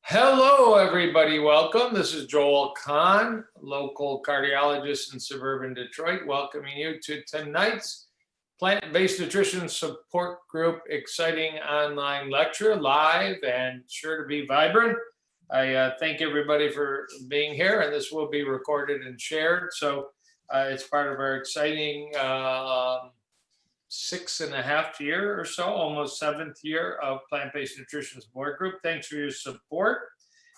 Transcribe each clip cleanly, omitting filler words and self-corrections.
Hello, everybody. Welcome. This is Joel Kahn, local cardiologist in suburban Detroit, welcoming you to tonight's plant-based nutrition support group exciting online lecture, live and sure to be vibrant. I thank everybody for being here, and this will be recorded and shared. So it's part of our exciting 6.5 year or so, almost 7th year of plant-based nutrition support group. Thanks for your support.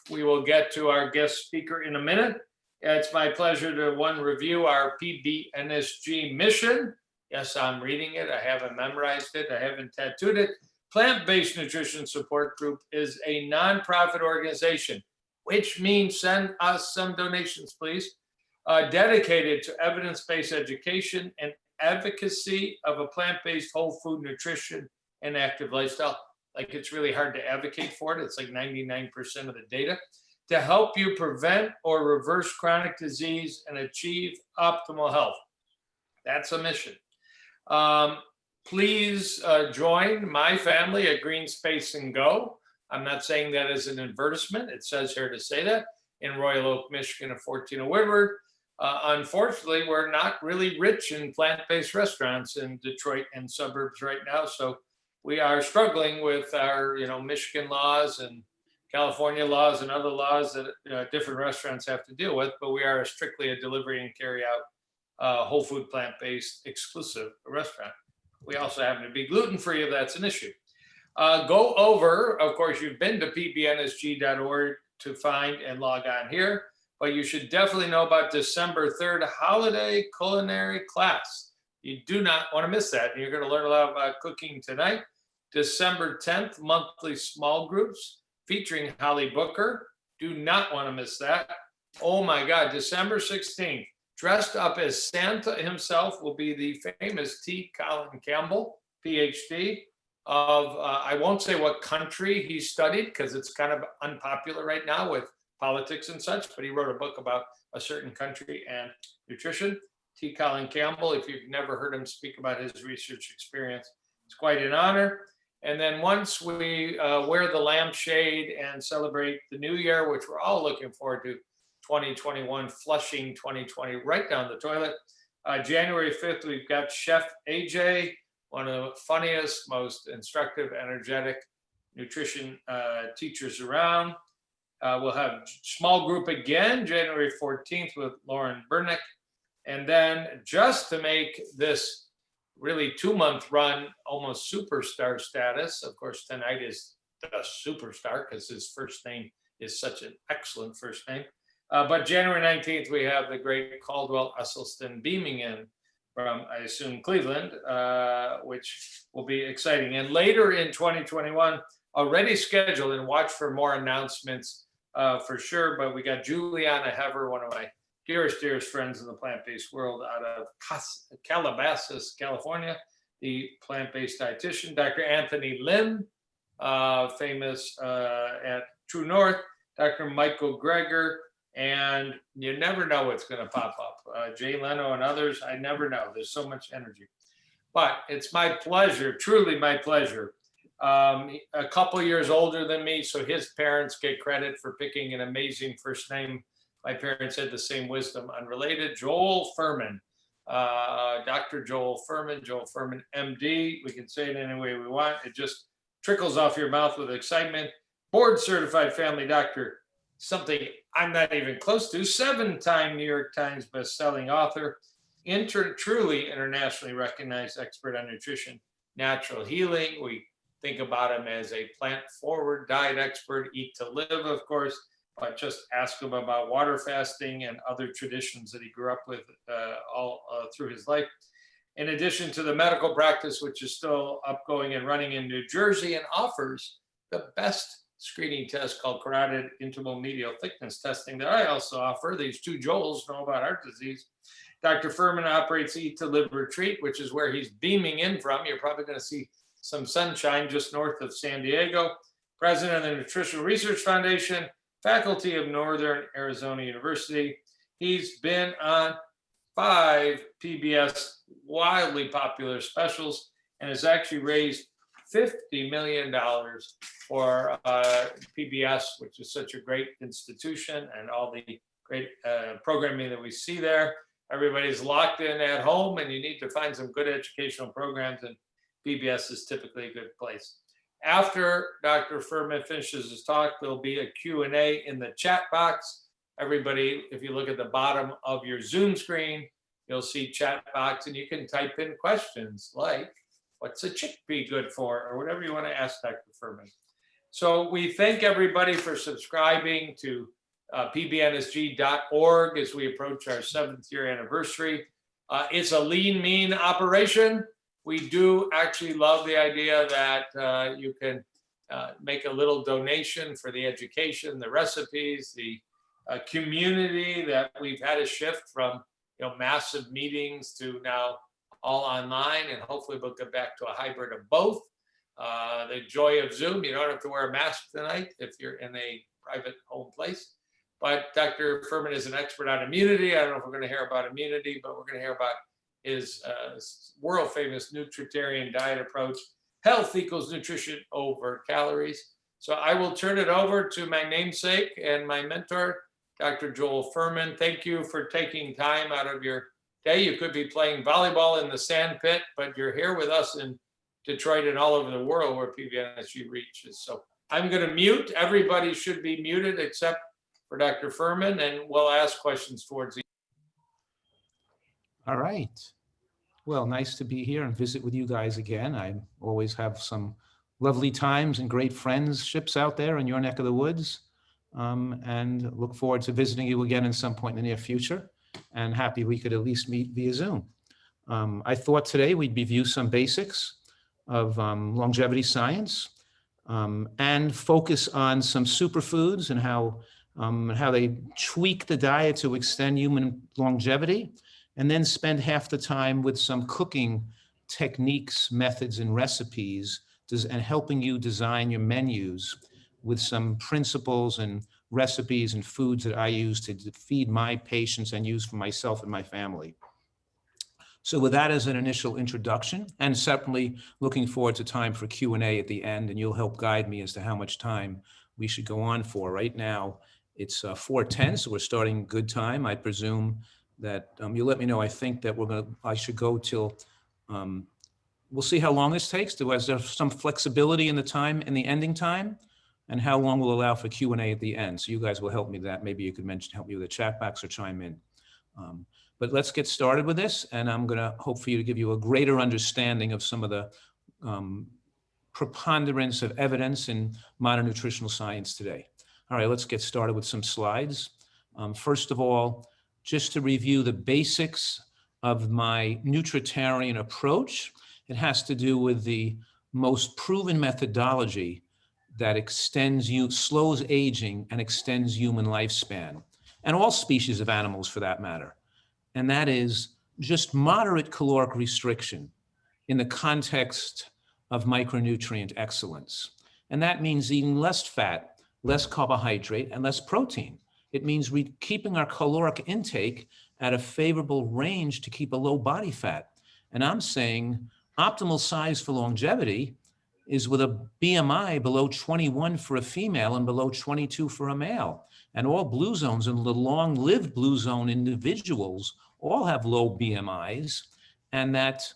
We will get to our guest speaker in a minute. It's my pleasure to review our PBNSG mission. Yes, I'm reading it. I haven't memorized it. I haven't tattooed it. Plant-based nutrition support group is a nonprofit organization, which means send us some donations, please, dedicated to evidence-based education and advocacy of a plant-based whole food nutrition and active lifestyle. Like, it's really hard to advocate for it. It's like 99% of the data to help you prevent or reverse chronic disease and achieve optimal health. That's a mission. Please join my family at Green Space and Go. I'm not saying that as an advertisement. It says here to say that in Royal Oak, Michigan, at 14 of Woodward. Unfortunately, we're not really rich in plant-based restaurants in Detroit and suburbs right now. So we are struggling with our, Michigan laws and California laws and other laws that different restaurants have to deal with. But we are strictly a delivery and carry out whole food plant-based exclusive restaurant. We also happen to be gluten-free if that's an issue. Go over, of course, you've been to pbnsg.org to find and log on here. But you should definitely know about December 3rd holiday culinary class. You do not want to miss that. You're going to learn a lot about cooking tonight. December 10th, monthly small groups featuring Holly Booker. Do not want to miss that. Oh my God, December 16th, dressed up as Santa himself, will be the famous T. Colin Campbell, PhD, of, I won't say what country he studied because it's kind of unpopular right now with politics and such, but he wrote a book about a certain country and nutrition. T. Colin Campbell, if you've never heard him speak about his research experience, it's quite an honor. And then once we wear the lampshade and celebrate the new year, which we're all looking forward to, 2021, flushing 2020 right down the toilet. January 5th, we've got Chef AJ, one of the funniest, most instructive, energetic nutrition teachers around. We'll have small group again, January 14th with Lauren Burnick. And then just to make this really 2-month run almost superstar status, of course, tonight is the superstar because his first name is such an excellent first name. But January 19th, we have the great Caldwell Esselstyn beaming in from, I assume, Cleveland, which will be exciting. And later in 2021, already scheduled, and watch for more announcements for sure, but we got Juliana Hever, one of my dearest friends in the plant-based world, out of Calabasas, California, the plant-based dietitian. Dr. Anthony Lim, famous at True North, Dr. Michael Greger, and you never know what's going to pop up. Jay Leno and others, I never know. There's so much energy. But it's my pleasure, truly my pleasure. A couple years older than me, so his parents get credit for picking an amazing first name. My parents had the same wisdom, unrelated. Joel Fuhrman, Dr. Joel Fuhrman, MD. We can say it any way we want. It just trickles off your mouth with excitement. Board certified family doctor, something I'm not even close to. 7-time New York Times best-selling author, truly internationally recognized expert on nutrition, natural healing. We think about him as a plant-forward diet expert, eat to live, of course, but just ask him about water fasting and other traditions that he grew up with all through his life. In addition to the medical practice, which is still upgoing and running in New Jersey, and offers the best screening test called carotid intimal medial thickness testing that I also offer. These two Joels know about heart disease. Dr. Fuhrman operates Eat to Live Retreat, which is where he's beaming in from. You're probably going to see some sunshine just north of San Diego. President of the Nutritional Research Foundation, faculty of Northern Arizona University. He's been on 5 PBS wildly popular specials and has actually raised $50 million for PBS, which is such a great institution, and all the great programming that we see there. Everybody's locked in at home, and you need to find some good educational programs, and PBS is typically a good place. After Dr. Fuhrman finishes his talk, there'll be a Q&A in the chat box. Everybody, if you look at the bottom of your Zoom screen, you'll see chat box, and you can type in questions like, what's a chickpea good for, or whatever you want to ask Dr. Fuhrman. So we thank everybody for subscribing to pbnsg.org as we approach our 7th year anniversary. It's a lean, mean operation. We do actually love the idea that you can make a little donation for the education, the recipes, the community, that we've had a shift from massive meetings to now all online, and hopefully we'll get back to a hybrid of both. The joy of Zoom, you don't have to wear a mask tonight if you're in a private home place. But Dr. Fuhrman is an expert on immunity. I don't know if we're going to hear about immunity, but we're going to hear about his world famous Nutritarian diet approach. Health equals nutrition over calories. So I will turn it over to my namesake and my mentor, Dr. Joel Fuhrman. Thank you for taking time out of your day. You could be playing volleyball in the sand pit, but you're here with us in Detroit and all over the world where PBNSG reaches. So I'm going to mute. Everybody should be muted except for Dr. Fuhrman, and we'll ask questions towards the end. All right. Well, nice to be here and visit with you guys again. I always have some lovely times and great friendships out there in your neck of the woods, and look forward to visiting you again in some point in the near future, and happy we could at least meet via Zoom. I thought today we'd review some basics of longevity science, and focus on some superfoods and how they tweak the diet to extend human longevity, and then spend half the time with some cooking techniques, methods, and recipes, and helping you design your menus with some principles and recipes and foods that I use to feed my patients and use for myself and my family. So with that as an initial introduction, and certainly looking forward to time for Q&A at the end, and you'll help guide me as to how much time we should go on for. Right now, it's 4:10, so we're starting good time. I presume that you'll let me know. I think that I should go till, we'll see how long this takes. Is there some flexibility in the time, in the ending time, and how long we'll allow for Q&A at the end? So you guys will help me with that. Maybe you could help me with the chat box or chime in. But let's get started with this, and I'm gonna hope for you to give you a greater understanding of some of the preponderance of evidence in modern nutritional science today. All right, let's get started with some slides. First of all, just to review the basics of my Nutritarian approach, it has to do with the most proven methodology that slows aging and extends human lifespan, and all species of animals for that matter. And that is just moderate caloric restriction in the context of micronutrient excellence. And that means eating less fat, less carbohydrate, and less protein. It means keeping our caloric intake at a favorable range to keep a low body fat. And I'm saying optimal size for longevity is with a BMI below 21 for a female and below 22 for a male. And all blue zones and the long-lived blue zone individuals all have low BMIs, and that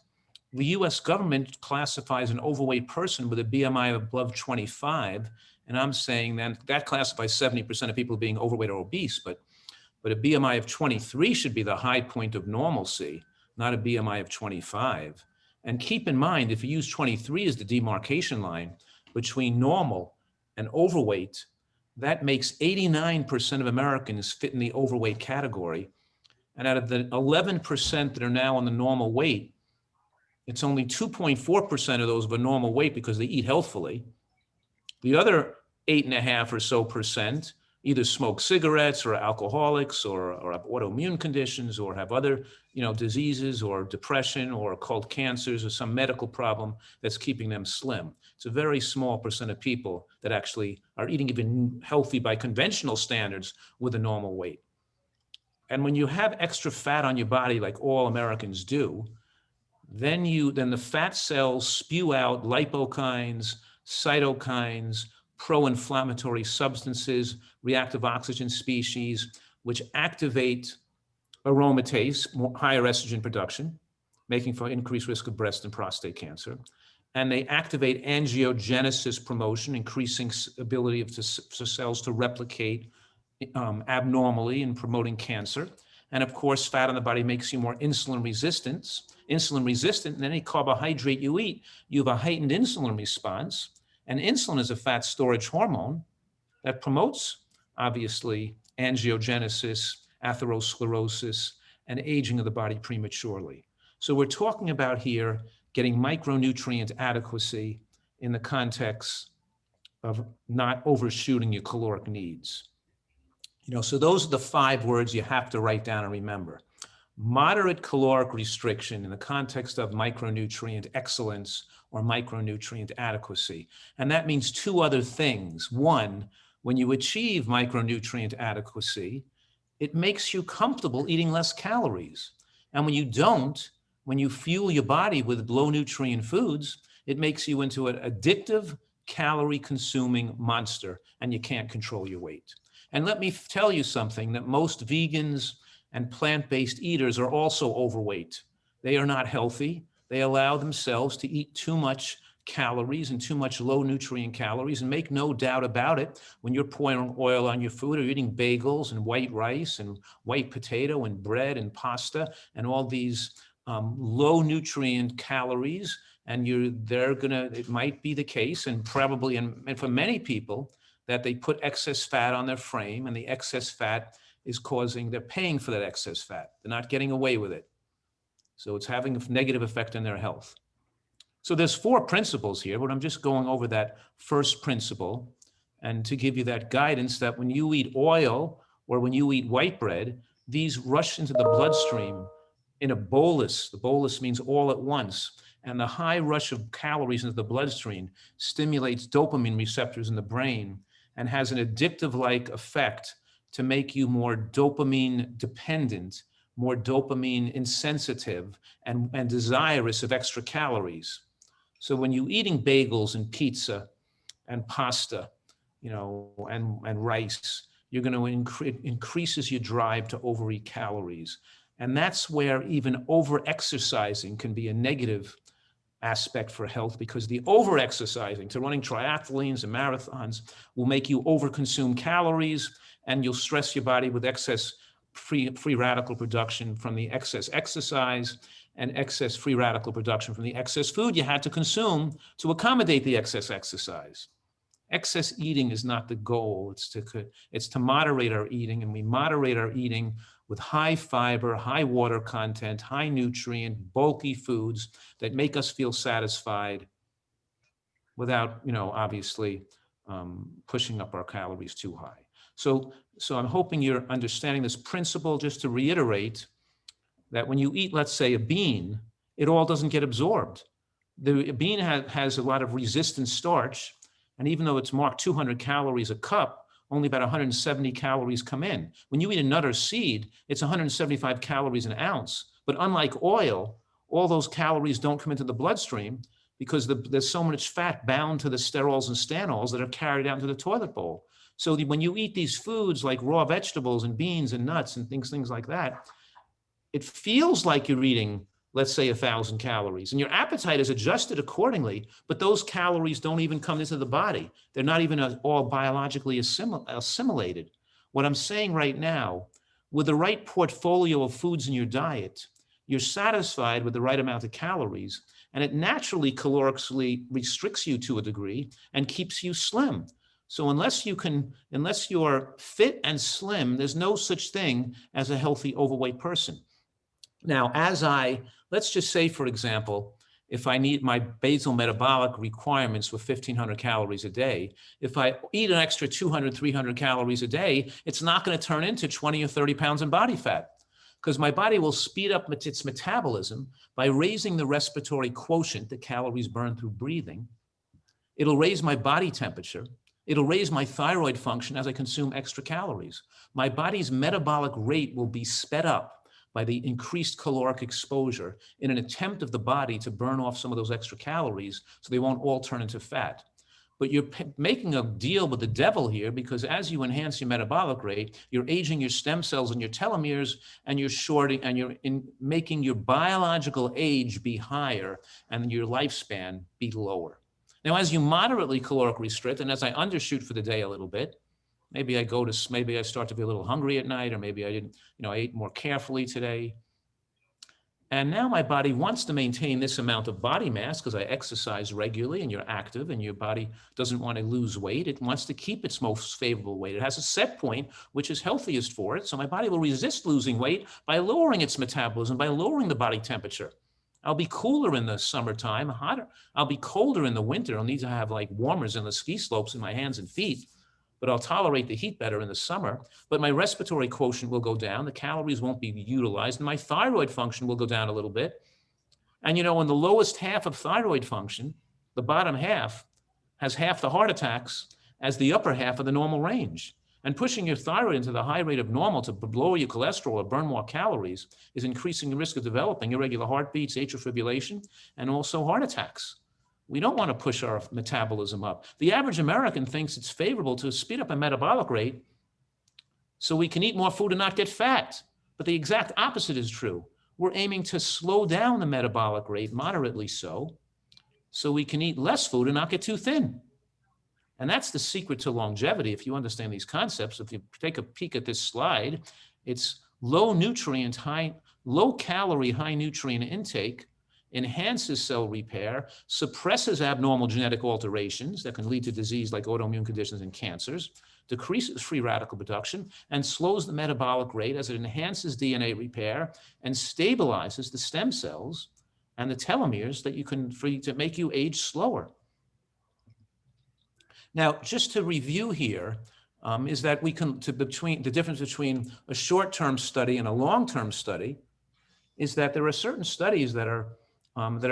the US government classifies an overweight person with a BMI above 25, and I'm saying that classifies 70% of people being overweight or obese, but a BMI of 23 should be the high point of normalcy, not a BMI of 25. And keep in mind, if you use 23 as the demarcation line between normal and overweight, that makes 89% of Americans fit in the overweight category. And out of the 11% that are now on the normal weight, it's only 2.4% of those of a normal weight because they eat healthfully. The other 8.5% or so either smoke cigarettes or are alcoholics or have autoimmune conditions or have other diseases or depression or occult cancers or some medical problem that's keeping them slim. It's a very small percent of people that actually are eating even healthy by conventional standards with a normal weight. And when you have extra fat on your body like all Americans do, Then the fat cells spew out lipokines, cytokines, pro-inflammatory substances, reactive oxygen species, which activate aromatase, higher estrogen production, making for increased risk of breast and prostate cancer. And they activate angiogenesis promotion, increasing ability of cells to replicate abnormally and promoting cancer. And of course, fat on the body makes you more insulin resistant, and any carbohydrate you eat, you have a heightened insulin response. And insulin is a fat storage hormone that promotes, obviously, angiogenesis, atherosclerosis, and aging of the body prematurely. So we're talking about here getting micronutrient adequacy in the context of not overshooting your caloric needs. So those are the 5 words you have to write down and remember. Moderate caloric restriction in the context of micronutrient excellence or micronutrient adequacy. And that means 2 other things. One, when you achieve micronutrient adequacy, it makes you comfortable eating less calories. And when you don't, when you fuel your body with low nutrient foods, it makes you into an addictive, calorie consuming monster, and you can't control your weight. And let me tell you something, that most vegans and plant-based eaters are also overweight. They are not healthy. They allow themselves to eat too much calories and too much low nutrient calories. And make no doubt about it, when you're pouring oil on your food or eating bagels and white rice and white potato and bread and pasta and all these low nutrient calories, and it might be the case, and probably, and for many people, that they put excess fat on their frame, and the excess fat is they're paying for that excess fat. They're not getting away with it. So it's having a negative effect on their health. So there's 4 principles here, but I'm just going over that first principle, and to give you that guidance that when you eat oil or when you eat white bread, these rush into the bloodstream in a bolus. The bolus means all at once. And the high rush of calories into the bloodstream stimulates dopamine receptors in the brain and has an addictive-like effect to make you more dopamine dependent, more dopamine insensitive, and desirous of extra calories. So when you're eating bagels and pizza and pasta, and rice, you're going to increases your drive to overeat calories. And that's where even over-exercising can be a negative aspect for health, because the over-exercising to running triathlenes and marathons will make you overconsume calories, and you'll stress your body with excess free radical production from the excess exercise and excess free radical production from the excess food you had to consume to accommodate the excess exercise. Excess eating is not the goal. It's to moderate our eating, and we moderate our eating with high fiber, high water content, high nutrient, bulky foods that make us feel satisfied without, obviously pushing up our calories too high. So I'm hoping you're understanding this principle. Just to reiterate that when you eat, let's say, a bean, it all doesn't get absorbed. The bean has a lot of resistant starch, and even though it's marked 200 calories a cup, only about 170 calories come in. When you eat a nut or seed, it's 175 calories an ounce. But unlike oil, all those calories don't come into the bloodstream because there's so much fat bound to the sterols and stanols that are carried out into the toilet bowl. So when you eat these foods like raw vegetables and beans and nuts and things like that, it feels like you're eating, let's say, 1,000 calories, and your appetite is adjusted accordingly, but those calories don't even come into the body. They're not even all biologically assimilated. What I'm saying right now, with the right portfolio of foods in your diet, you're satisfied with the right amount of calories, and it naturally calorically restricts you to a degree and keeps you slim. So unless you're fit and slim, there's no such thing as a healthy overweight person. Now, let's just say, for example, if I need my basal metabolic requirements with 1,500 calories a day, if I eat an extra 200, 300 calories a day, it's not going to turn into 20 or 30 pounds in body fat, because my body will speed up its metabolism by raising the respiratory quotient, the calories burned through breathing. It'll raise my body temperature. It'll raise my thyroid function as I consume extra calories. My body's metabolic rate will be sped up by the increased caloric exposure in an attempt of the body to burn off some of those extra calories so they won't all turn into fat. But you're making a deal with the devil here, because as you enhance your metabolic rate, you're aging your stem cells and your telomeres, and you're making your biological age be higher and your lifespan be lower. Now, as you moderately caloric restrict, and as I undershoot for the day a little bit, maybe I start to be a little hungry at night, or maybe I didn't, I ate more carefully today. And now my body wants to maintain this amount of body mass because I exercise regularly and you're active and your body doesn't want to lose weight. It wants to keep its most favorable weight. It has a set point, which is healthiest for it. So my body will resist losing weight by lowering its metabolism, by lowering the body temperature. I'll be cooler in the summertime, hotter. I'll be colder in the winter. I'll need to have like warmers in the ski slopes in my hands and feet, but I'll tolerate the heat better in the summer. But my respiratory quotient will go down. The calories won't be utilized, and my thyroid function will go down a little bit. And in the lowest half of thyroid function, the bottom half has half the heart attacks as the upper half of the normal range. And pushing your thyroid into the high rate of normal to lower your cholesterol or burn more calories is increasing the risk of developing irregular heartbeats, atrial fibrillation, and also heart attacks. We don't want to push our metabolism up. The average American thinks it's favorable to speed up a metabolic rate so we can eat more food and not get fat. But the exact opposite is true. We're aiming to slow down the metabolic rate, moderately so we can eat less food and not get too thin. And that's the secret to longevity. If you understand these concepts, if you take a peek at this slide, it's low calorie, high nutrient intake, enhances cell repair, suppresses abnormal genetic alterations that can lead to disease like autoimmune conditions and cancers, decreases free radical production, and slows the metabolic rate as it enhances DNA repair and stabilizes the stem cells and the telomeres that you can free to make you age slower. Now, just to review here, is that the difference between a short-term study and a long-term study is that there are certain studies that are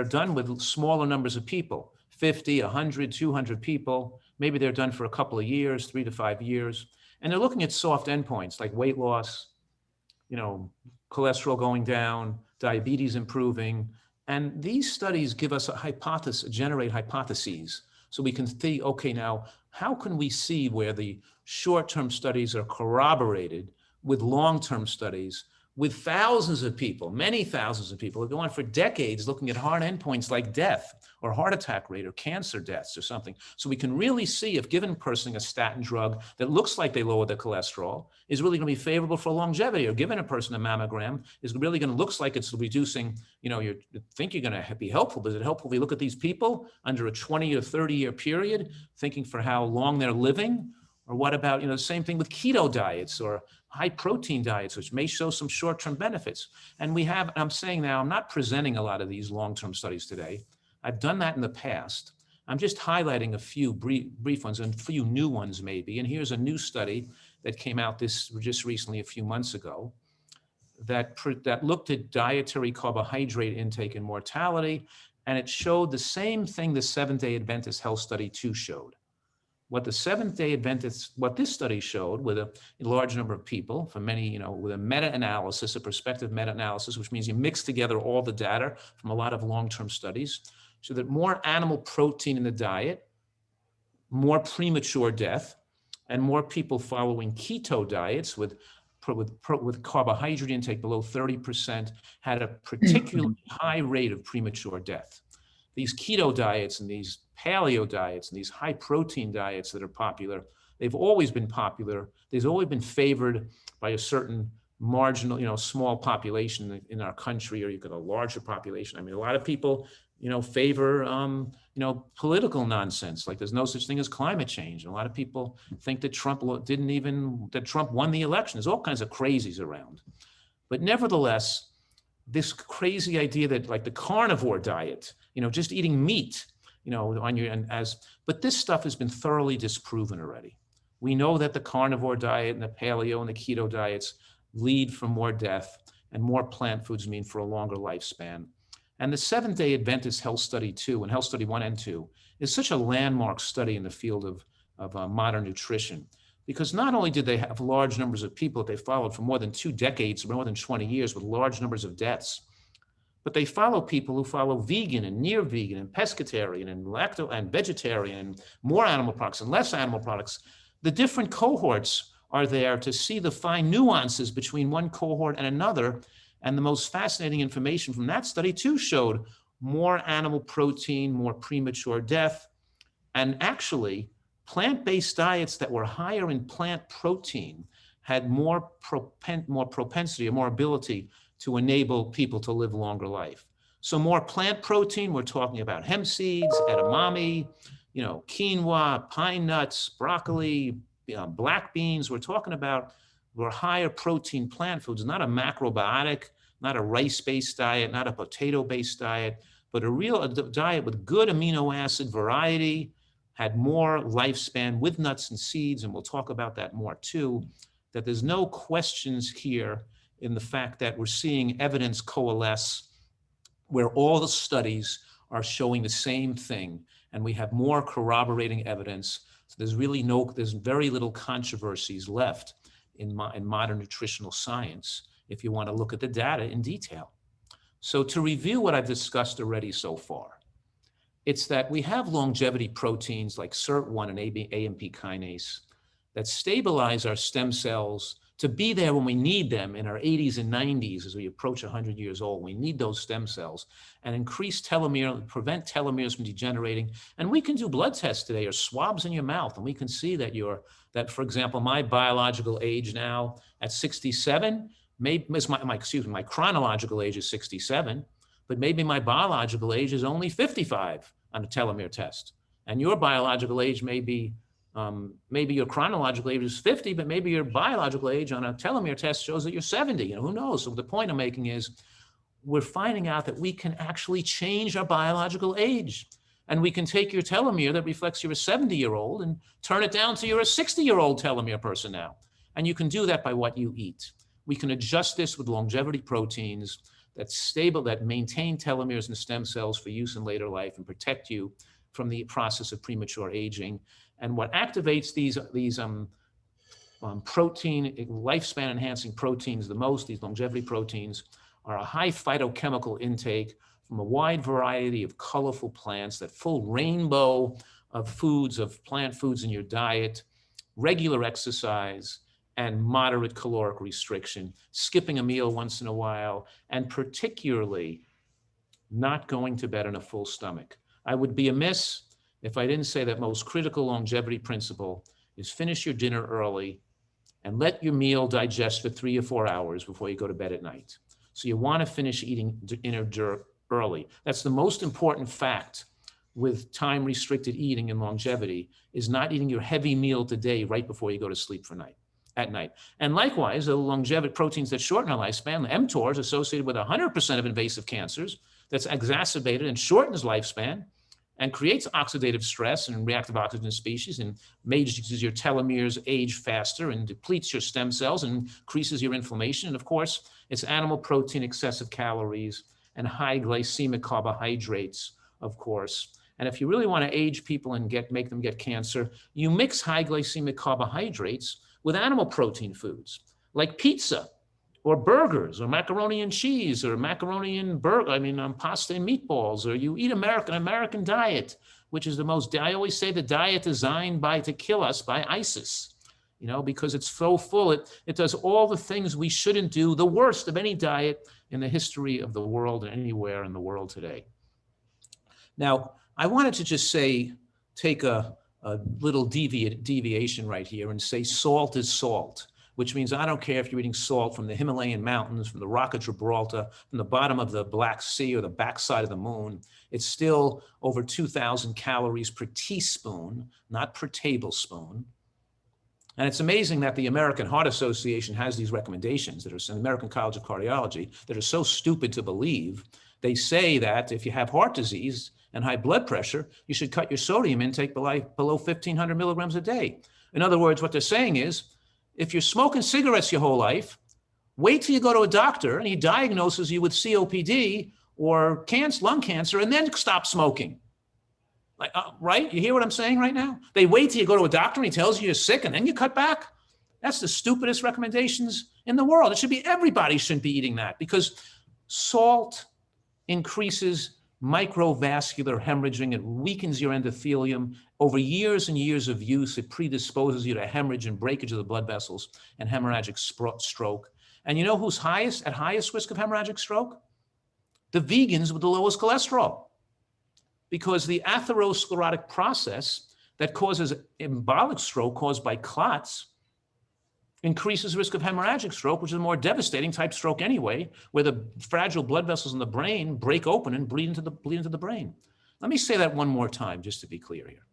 done with smaller numbers of people, 50, 100, 200 people. Maybe they're done for a couple of years, 3 to 5 years. And they're looking at soft endpoints like weight loss, cholesterol going down, diabetes improving. And these studies give us generate hypotheses. So we can think, okay, now, how can we see where the short-term studies are corroborated with long-term studies with thousands of people, many thousands of people, who go on for decades looking at hard endpoints like death or heart attack rate or cancer deaths or something. So we can really see if given a person a statin drug that looks like they lower the cholesterol is really going to be favorable for longevity, or given a person a mammogram is really going to look like it's reducing, you think you're going to be helpful. But is it helpful if we look at these people under a 20 or 30 year period, thinking for how long they're living? Or what about, the same thing with keto diets or high protein diets, which may show some short-term benefits. And I'm saying now, I'm not presenting a lot of these long-term studies today. I've done that in the past. I'm just highlighting a few brief ones and a few new ones maybe. And here's a new study that came out just recently, a few months ago, that looked at dietary carbohydrate intake and mortality. And it showed the same thing the Seventh-day Adventist Health Study 2 showed. What the Seventh-day Adventists, what this study showed with a large number of people from many, with a meta-analysis, a prospective meta-analysis, which means you mix together all the data from a lot of long-term studies, so that more animal protein in the diet, more premature death, and more people following keto diets with carbohydrate intake below 30% had a particularly high rate of premature death. These keto diets and these paleo diets and these high protein diets that are popular, they've always been popular. They've always been favored by a certain marginal, small population in our country, or you get a larger population. I mean, a lot of people, favor, political nonsense. Like there's no such thing as climate change. And a lot of people think that Trump won the election. There's all kinds of crazies around. But nevertheless, this crazy idea that like the carnivore diet, just eating meat, but this stuff has been thoroughly disproven already. We know that the carnivore diet and the paleo and the keto diets lead for more death, and more plant foods mean for a longer lifespan. And the Seventh-day Adventist Health Study 2 and Health Study 1 and 2 is such a landmark study in the field of modern nutrition, because not only did they have large numbers of people that they followed for more than 2 decades, more than 20 years with large numbers of deaths, but they follow people who follow vegan and near vegan and pescatarian and lacto and vegetarian, and more animal products and less animal products. The different cohorts are there to see the fine nuances between one cohort and another. And the most fascinating information from that study too showed more animal protein, more premature death, and actually plant-based diets that were higher in plant protein had more propensity or more ability to enable people to live longer life. So more plant protein, we're talking about hemp seeds, edamame, quinoa, pine nuts, broccoli, black beans. We're talking about higher protein plant foods, not a macrobiotic, not a rice-based diet, not a potato-based diet, but a diet with good amino acid variety, had more lifespan with nuts and seeds, and we'll talk about that more too, that there's no questions here in the fact that we're seeing evidence coalesce where all the studies are showing the same thing, and we have more corroborating evidence. So there's very little controversies left in modern nutritional science if you want to look at the data in detail. So to review what I've discussed already so far, it's that we have longevity proteins like SIRT1 and AMP kinase that stabilize our stem cells to be there when we need them in our 80s and 90s as we approach 100 years old. We need those stem cells and increase telomere, prevent telomeres from degenerating. And we can do blood tests today or swabs in your mouth, and we can see that for example, my biological age now at 67, my chronological age is 67, but maybe my biological age is only 55 on a telomere test. And your biological age may be, maybe your chronological age is 50, but maybe your biological age on a telomere test shows that you're 70, who knows? So the point I'm making is we're finding out that we can actually change our biological age. And we can take your telomere that reflects you're a 70-year-old and turn it down to you're a 60-year-old telomere person now. And you can do that by what you eat. We can adjust this with longevity proteins that's stable, that maintain telomeres in stem cells for use in later life and protect you from the process of premature aging. And what activates these protein, lifespan enhancing proteins the most, these longevity proteins, are a high phytochemical intake from a wide variety of colorful plants, that full rainbow of foods, of plant foods in your diet, regular exercise, and moderate caloric restriction, skipping a meal once in a while, and particularly not going to bed on a full stomach. I would be amiss if I didn't say that most critical longevity principle is finish your dinner early and let your meal digest for 3 or 4 hours before you go to bed at night. So you want to finish eating dinner early. That's the most important fact with time-restricted eating and longevity, is not eating your heavy meal today right before you go to sleep at night. And likewise, the longevity proteins that shorten our lifespan, the mTOR is associated with 100% of invasive cancers, that's exacerbated and shortens lifespan and creates oxidative stress and reactive oxygen species and makes your telomeres age faster and depletes your stem cells and increases your inflammation. And of course, it's animal protein, excessive calories, and high glycemic carbohydrates, of course. And if you really want to age people and make them get cancer, you mix high glycemic carbohydrates with animal protein foods like pizza or burgers or macaroni and cheese or macaroni and pasta and meatballs, or you eat American diet, which is I always say the diet designed to kill us by ISIS, because it's so full. It does all the things we shouldn't do, the worst of any diet in the history of the world and anywhere in the world today. Now, I wanted to just take a little deviation right here and say salt is salt, which means I don't care if you're eating salt from the Himalayan mountains, from the Rock of Gibraltar, from the bottom of the Black Sea or the backside of the moon. It's still over 2,000 calories per teaspoon, not per tablespoon. And it's amazing that the American Heart Association has these recommendations that are in the American College of Cardiology that are so stupid to believe. They say that if you have heart disease and high blood pressure, you should cut your sodium intake below 1,500 milligrams a day. In other words, what they're saying is, if you're smoking cigarettes your whole life, wait till you go to a doctor and he diagnoses you with COPD or lung cancer and then stop smoking. Like, right? You hear what I'm saying right now? They wait till you go to a doctor and he tells you you're sick and then you cut back. That's the stupidest recommendations in the world. It should be everybody shouldn't be eating that because salt increases microvascular hemorrhaging. It weakens your endothelium. Over years and years of use, it predisposes you to hemorrhage and breakage of the blood vessels and hemorrhagic stroke. And you know who's at highest risk of hemorrhagic stroke? The vegans with the lowest cholesterol. Because the atherosclerotic process that causes embolic stroke caused by clots increases risk of hemorrhagic stroke, which is a more devastating type stroke anyway, where the fragile blood vessels in the brain break open and bleed into the brain. Let me say that one more time, just to be clear here.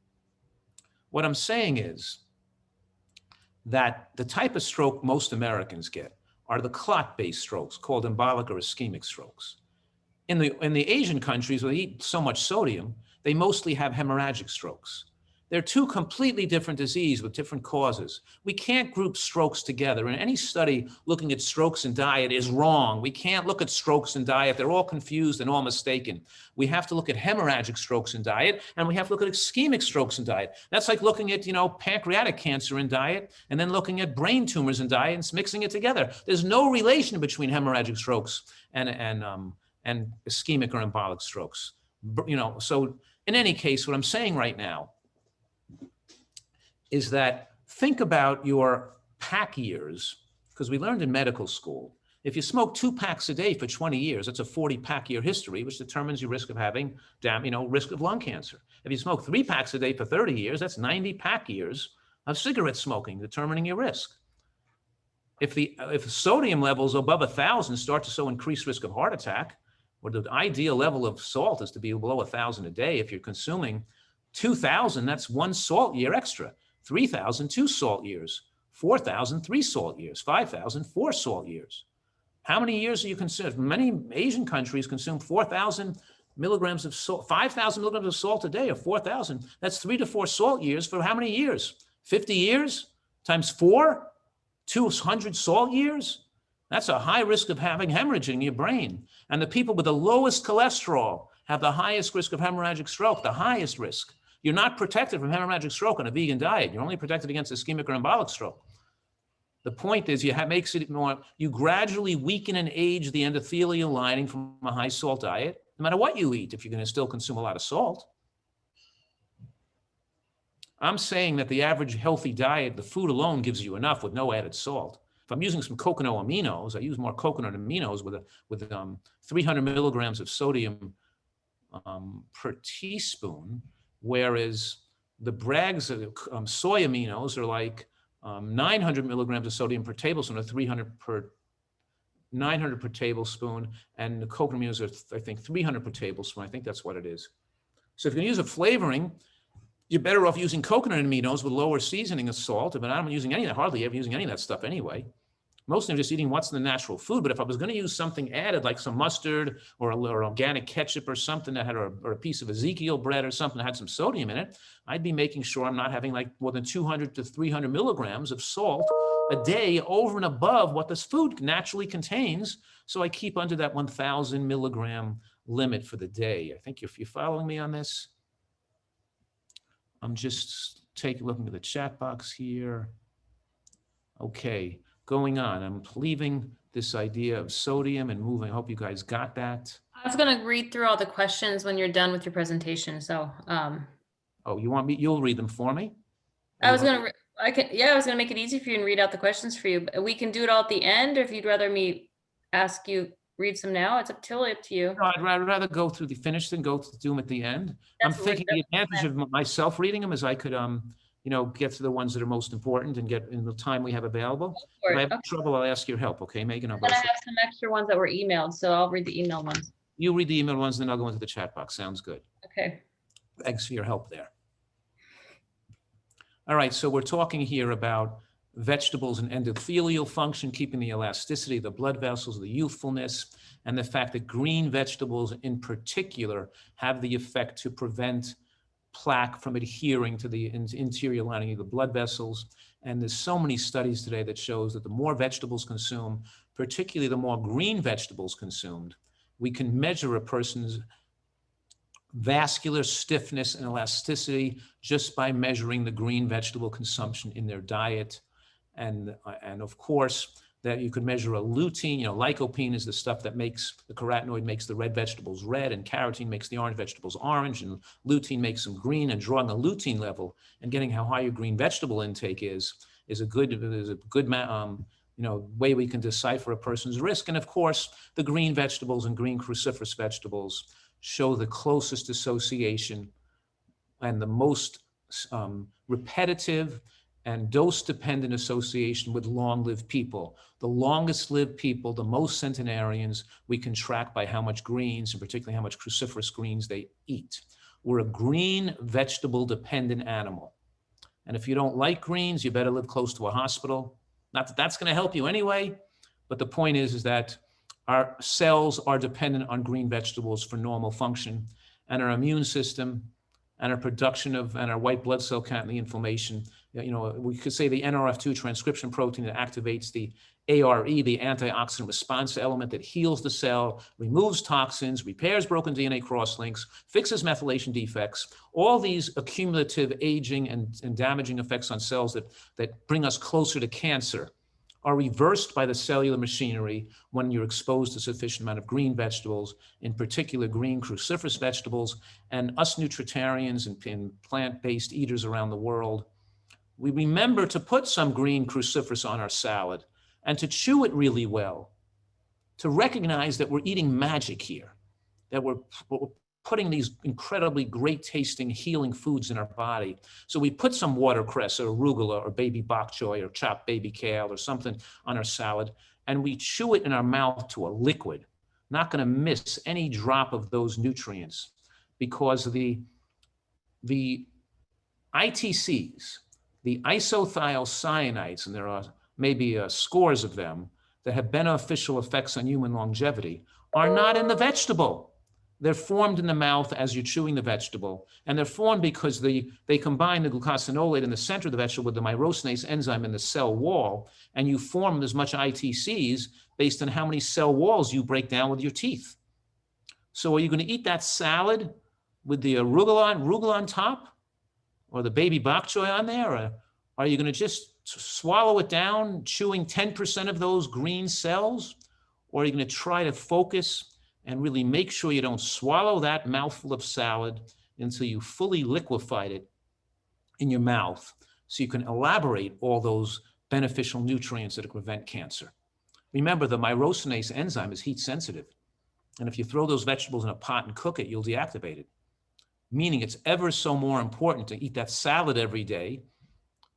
What I'm saying is that the type of stroke most Americans get are the clot-based strokes called embolic or ischemic strokes. In the Asian countries where they eat so much sodium, they mostly have hemorrhagic strokes. They're two completely different diseases with different causes. We can't group strokes together. And any study looking at strokes and diet is wrong. We can't look at strokes and diet. They're all confused and all mistaken. We have to look at hemorrhagic strokes in diet, and we have to look at ischemic strokes in diet. That's like looking at, pancreatic cancer in diet, and then looking at brain tumors in diet and mixing it together. There's no relation between hemorrhagic strokes and ischemic or embolic strokes. So in any case, what I'm saying right now is that think about your pack years, because we learned in medical school, if you smoke 2 packs a day for 20 years, that's a 40 pack year history, which determines your risk of having, risk of lung cancer. If you smoke 3 packs a day for 30 years, that's 90 pack years of cigarette smoking, determining your risk. If sodium levels above 1,000 start to show increased risk of heart attack, or the ideal level of salt is to be below 1,000 a day. If you're consuming 2,000, that's 1 salt year extra. 3,000, 2 salt years. 4,000, 3 salt years. 5,000, 4 salt years. How many years do you consume? Many Asian countries consume 4,000 milligrams of salt, 5,000 milligrams of salt a day, or 4,000. That's 3 to 4 salt years for how many years? 50 years times 4, 200 salt years. That's a high risk of having hemorrhage in your brain. And the people with the lowest cholesterol have the highest risk of hemorrhagic stroke, the highest risk. You're not protected from hemorrhagic stroke on a vegan diet. You're only protected against ischemic or embolic stroke. The point is you gradually weaken and age the endothelial lining from a high salt diet, no matter what you eat, if you're going to still consume a lot of salt. I'm saying that the average healthy diet, the food alone gives you enough with no added salt. If I'm using some coconut aminos, I use more coconut aminos with 300 milligrams of sodium per teaspoon, whereas the Bragg's soy aminos are like 900 milligrams of sodium per tablespoon, or 900 per tablespoon, and the coconut aminos are, I think, 300 per tablespoon. I think that's what it is. So if you're going to use a flavoring, you're better off using coconut aminos with lower seasoning of salt. But I'm using any of that, hardly ever using any of that stuff anyway. Mostly I'm just eating what's in the natural food. But if I was going to use something added, like some mustard or organic ketchup or something that had, or a piece of Ezekiel bread or something that had some sodium in it, I'd be making sure I'm not having like more than 200 to 300 milligrams of salt a day over and above what this food naturally contains. So I keep under that 1,000 milligram limit for the day. I think if you're following me on this, I'm just looking at the chat box here. Okay. Going on, I'm leaving this idea of sodium and moving. I hope you guys got that. I was going to read through all the questions when you're done with your presentation. So, oh, you want me? You'll read them for me? I was going to make it easy for you and read out the questions for you. We can do it all at the end, or if you'd rather me ask you, read some now, it's totally up to you. No, I'd rather go through the finish than do them at the end. I'm thinking the advantage of myself reading them is I could, get to the ones that are most important and get in the time we have available. If I have trouble, I'll ask your help. Okay, Megan? I have some extra ones that were emailed, so I'll read the emailed ones. You read the emailed ones, then I'll go into the chat box. Sounds good. Okay. Thanks for your help there. All right, so we're talking here about vegetables and endothelial function, keeping the elasticity of the blood vessels, the youthfulness, and the fact that green vegetables in particular have the effect to prevent plaque from adhering to the interior lining of the blood vessels. And there's so many studies today that shows that the more vegetables consumed, particularly the more green vegetables consumed, we can measure a person's vascular stiffness and elasticity just by measuring the green vegetable consumption in their diet. And of course, that you could measure a lutein, lycopene is the stuff that makes, the carotenoid makes the red vegetables red, and carotene makes the orange vegetables orange, and lutein makes them green, and drawing a lutein level and getting how high your green vegetable intake is a good way we can decipher a person's risk. And of course, the green vegetables and green cruciferous vegetables show the closest association and the most repetitive and dose-dependent association with long-lived people. The longest-lived people, the most centenarians, we can track by how much greens, and particularly how much cruciferous greens they eat. We're a green vegetable-dependent animal. And if you don't like greens, you better live close to a hospital. Not that that's going to help you anyway, but the point is that our cells are dependent on green vegetables for normal function, and our immune system and our production of, and our white blood cell count and the inflammation, we could say the NRF2 transcription protein that activates the ARE, the antioxidant response element that heals the cell, removes toxins, repairs broken DNA crosslinks, fixes methylation defects. All these accumulative aging and damaging effects on cells that bring us closer to cancer are reversed by the cellular machinery when you're exposed to sufficient amount of green vegetables, in particular green cruciferous vegetables. And us nutritarians and plant-based eaters around the world, we remember to put some green cruciferous on our salad and to chew it really well, to recognize that we're eating magic here, that we're putting these incredibly great tasting healing foods in our body. So we put some watercress or arugula or baby bok choy or chopped baby kale or something on our salad, and we chew it in our mouth to a liquid, not going to miss any drop of those nutrients, because the ITCs, the isothiocyanates, and there are maybe scores of them that have beneficial effects on human longevity, are not in the vegetable. They're formed in the mouth as you're chewing the vegetable. And they're formed because they combine the glucosinolate in the center of the vegetable with the myrosinase enzyme in the cell wall, and you form as much ITCs based on how many cell walls you break down with your teeth. So are you going to eat that salad with the arugula on top, or the baby bok choy on there? Or are you going to just swallow it down, chewing 10% of those green cells? Or are you going to try to focus and really make sure you don't swallow that mouthful of salad until you fully liquefied it in your mouth, so you can elaborate all those beneficial nutrients that prevent cancer? Remember, the myrosinase enzyme is heat sensitive. And if you throw those vegetables in a pot and cook it, you'll deactivate it. Meaning it's ever so more important to eat that salad every day.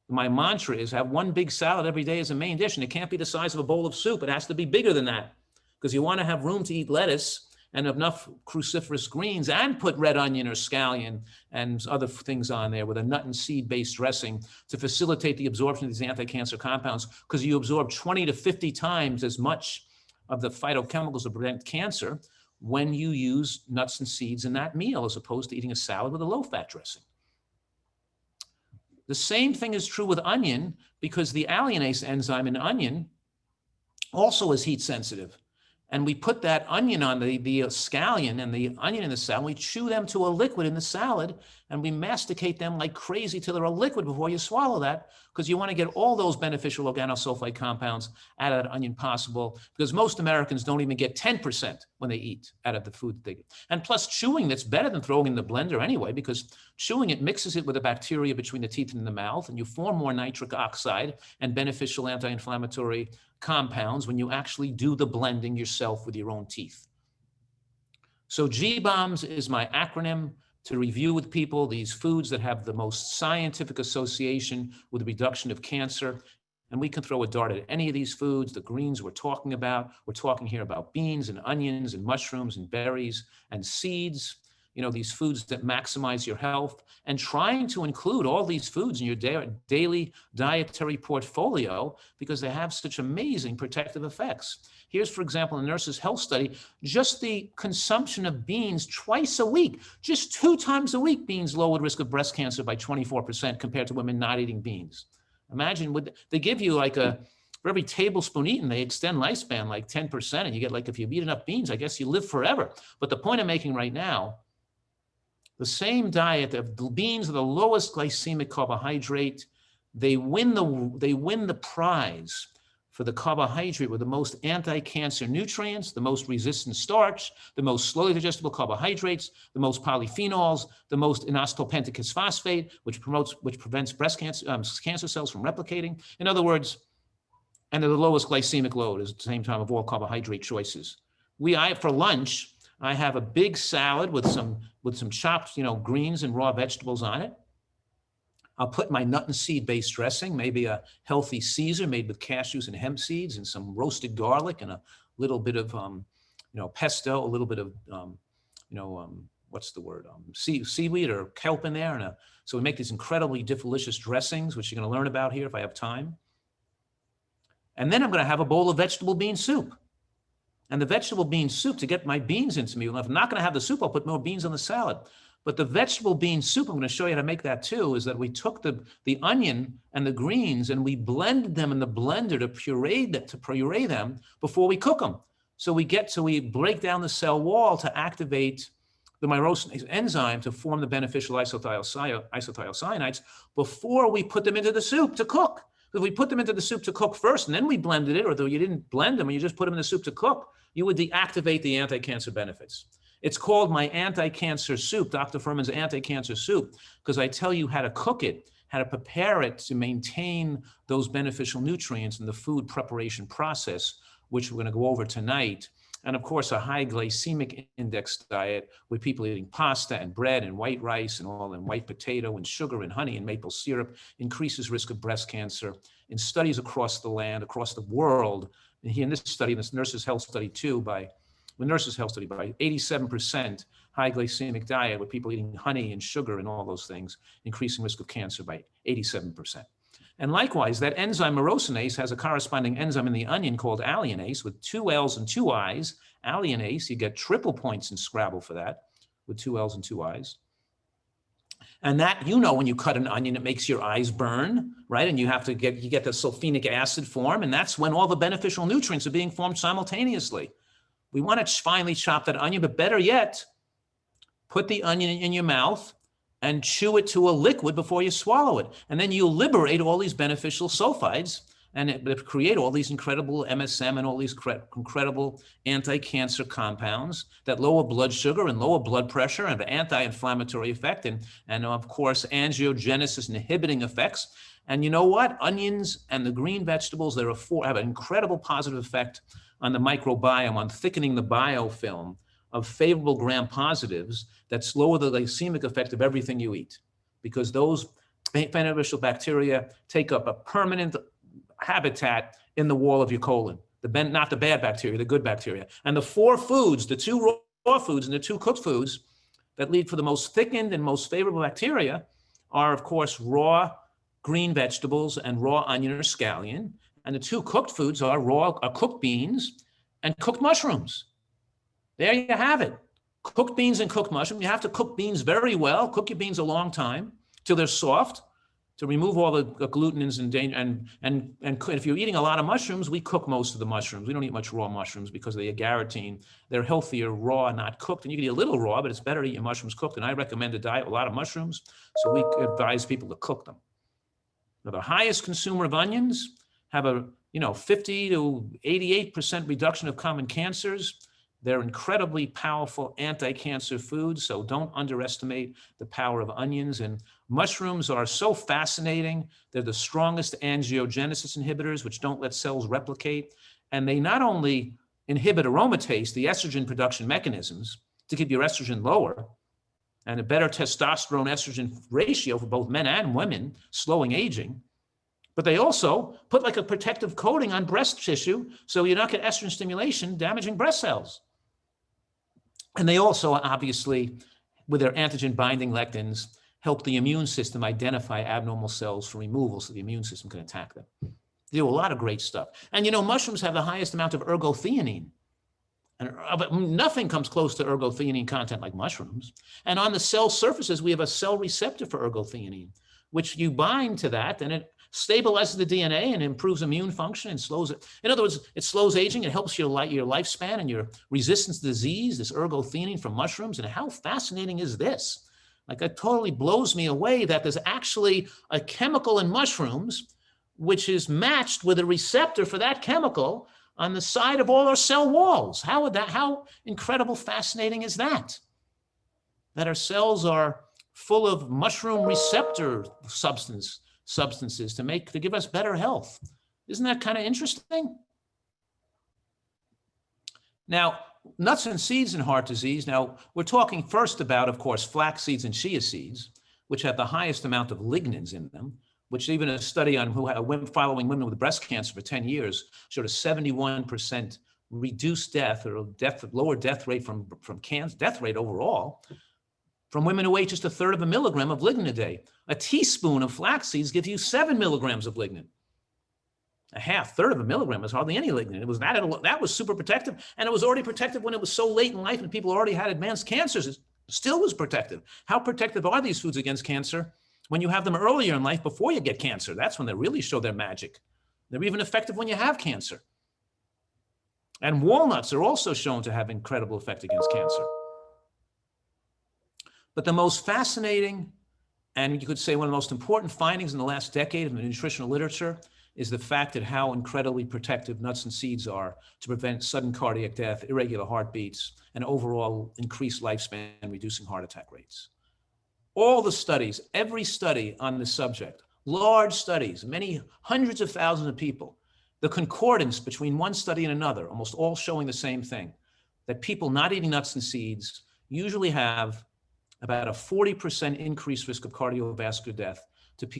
My mantra is have one big salad every day as a main dish, and it can't be the size of a bowl of soup. It has to be bigger than that, because you want to have room to eat lettuce and enough cruciferous greens, and put red onion or scallion and other things on there with a nut and seed-based dressing to facilitate the absorption of these anti-cancer compounds, because you absorb 20 to 50 times as much of the phytochemicals that prevent cancer when you use nuts and seeds in that meal, as opposed to eating a salad with a low-fat dressing. The same thing is true with onion, because the alliinase enzyme in onion also is heat sensitive. And we put that onion on the scallion and the onion in the salad, we chew them to a liquid in the salad, and we masticate them like crazy till they're a liquid before you swallow that, because you want to get all those beneficial organosulfide compounds out of that onion possible, because most Americans don't even get 10% when they eat out of the food that they get. And plus, chewing that's better than throwing in the blender anyway, because chewing it mixes it with the bacteria between the teeth and the mouth, and you form more nitric oxide and beneficial anti-inflammatory compounds when you actually do the blending yourself with your own teeth. So GBOMS is my acronym to review with people these foods that have the most scientific association with the reduction of cancer. And we can throw a dart at any of these foods. The greens we're talking about. We're talking here about beans and onions and mushrooms and berries and seeds. These foods that maximize your health, and trying to include all these foods in your daily dietary portfolio, because they have such amazing protective effects. Here's, for example, a Nurses' Health study, just the consumption of beans twice a week, just 2 times a week, beans lowered risk of breast cancer by 24% compared to women not eating beans. Imagine, they give you for every tablespoon eaten, they extend lifespan like 10%, and you get if you eat enough beans, I guess you live forever. But the point I'm making right now The same diet of beans are the lowest glycemic carbohydrate. They win the prize for the carbohydrate with the most anti-cancer nutrients, the most resistant starch, the most slowly digestible carbohydrates, the most polyphenols, the most inositol phosphate, which prevents breast cancer, cancer cells from replicating. In other words, and they're the lowest glycemic load at the same time of all carbohydrate choices. For lunch, I have a big salad with some chopped, greens and raw vegetables on it. I'll put my nut and seed-based dressing, maybe a healthy Caesar made with cashews and hemp seeds and some roasted garlic and a little bit of, pesto, a little bit of, seaweed or kelp in there. So we make these incredibly delicious dressings, which you're going to learn about here if I have time. And then I'm going to have a bowl of vegetable bean soup. And the vegetable bean soup, to get my beans into me, if I'm not going to have the soup, I'll put more beans on the salad. But the vegetable bean soup, I'm going to show you how to make that too, is that we took the onion and the greens and we blended them in the blender to puree them before we cook them. So we break down the cell wall to activate the myrosinase enzyme to form the beneficial isothiocyanates before we put them into the soup to cook. If we put them into the soup to cook first and then we blended it, or though you didn't blend them and you just put them in the soup to cook, you would deactivate the anti-cancer benefits. It's called my anti-cancer soup, Dr. Fuhrman's anti-cancer soup, because I tell you how to cook it, how to prepare it to maintain those beneficial nutrients in the food preparation process, which we're going to go over tonight. And of course, a high glycemic index diet with people eating pasta and bread and white rice and white potato and sugar and honey and maple syrup increases risk of breast cancer. In studies across the land, across the world, and here in this study, this Nurses' Health Study too, by 87% high glycemic diet with people eating honey and sugar and all those things, increasing risk of cancer by 87%. And likewise, that enzyme myrosinase has a corresponding enzyme in the onion called alliinase with 2 L's and 2 I's. Alliinase, you get triple points in Scrabble for that with 2 L's and 2 I's. And that, when you cut an onion, it makes your eyes burn, right? And you get the sulfenic acid form, and that's when all the beneficial nutrients are being formed simultaneously. We want to finely chop that onion, but better yet, put the onion in your mouth and chew it to a liquid before you swallow it. And then you liberate all these beneficial sulfides and create all these incredible MSM and all these incredible anti-cancer compounds that lower blood sugar and lower blood pressure and have an anti-inflammatory effect and of course, angiogenesis inhibiting effects. And you know what? Onions and the green vegetables, have an incredible positive effect on the microbiome, on thickening the biofilm of favorable gram-positives that lower the glycemic effect of everything you eat, because those beneficial bacteria take up a permanent habitat in the wall of your colon, not the bad bacteria, the good bacteria. And the 4 foods, the 2 raw foods and the 2 cooked foods that lead for the most thickened and most favorable bacteria are, of course, raw green vegetables and raw onion or scallion. And the 2 cooked foods are cooked beans and cooked mushrooms. There you have it. Cooked beans and cooked mushrooms. You have to cook beans very well. Cook your beans a long time till they're soft to remove all the glutenins and if you're eating a lot of mushrooms, we cook most of the mushrooms. We don't eat much raw mushrooms because of the agarotine. They're healthier raw, not cooked. And you can eat a little raw, but it's better to eat your mushrooms cooked. And I recommend a diet with a lot of mushrooms. So we advise people to cook them. Now, the highest consumer of onions have a 50 to 88% reduction of common cancers. They're incredibly powerful anti-cancer foods, so don't underestimate the power of onions. And mushrooms are so fascinating. They're the strongest angiogenesis inhibitors, which don't let cells replicate. And they not only inhibit aromatase, the estrogen production mechanisms, to keep your estrogen lower, and a better testosterone estrogen ratio for both men and women, slowing aging, but they also put like a protective coating on breast tissue so you don't get estrogen stimulation damaging breast cells. And they also, obviously, with their antigen binding lectins, help the immune system identify abnormal cells for removal so the immune system can attack them. They do a lot of great stuff. And mushrooms have the highest amount of ergothioneine. And nothing comes close to ergothioneine content like mushrooms. And on the cell surfaces, we have a cell receptor for ergothioneine, which you bind to that and it stabilizes the DNA and improves immune function and slows it. In other words, it slows aging. It helps your lifespan and your resistance to disease, this ergothioneine from mushrooms. And how fascinating is this? Like, it totally blows me away that there's actually a chemical in mushrooms which is matched with a receptor for that chemical on the side of all our cell walls. How incredible, fascinating is that? That our cells are full of mushroom receptor substances to give us better health. Isn't that kind of interesting? Now, nuts and seeds in heart disease. Now, we're talking first about, of course, flax seeds and chia seeds, which have the highest amount of lignans in them, which even a study on following women with breast cancer for 10 years showed a 71% reduced lower death rate from cancer, death rate overall, from women who ate just 1/3 of a milligram of lignin a day. A teaspoon of flax seeds gives you 7 milligrams of lignin. A third of a milligram is hardly any lignin. That was super protective, and it was already protective when it was so late in life and people already had advanced cancers. It still was protective. How protective are these foods against cancer? When you have them earlier in life before you get cancer, that's when they really show their magic. They're even effective when you have cancer. And walnuts are also shown to have incredible effect against cancer. But the most fascinating, and you could say one of the most important findings in the last decade of the nutritional literature, is the fact that how incredibly protective nuts and seeds are to prevent sudden cardiac death, irregular heartbeats, and overall increased lifespan, reducing heart attack rates. All the studies, every study on this subject, large studies, many hundreds of thousands of people, the concordance between one study and another, almost all showing the same thing, that people not eating nuts and seeds usually have about a 40% increased risk of cardiovascular death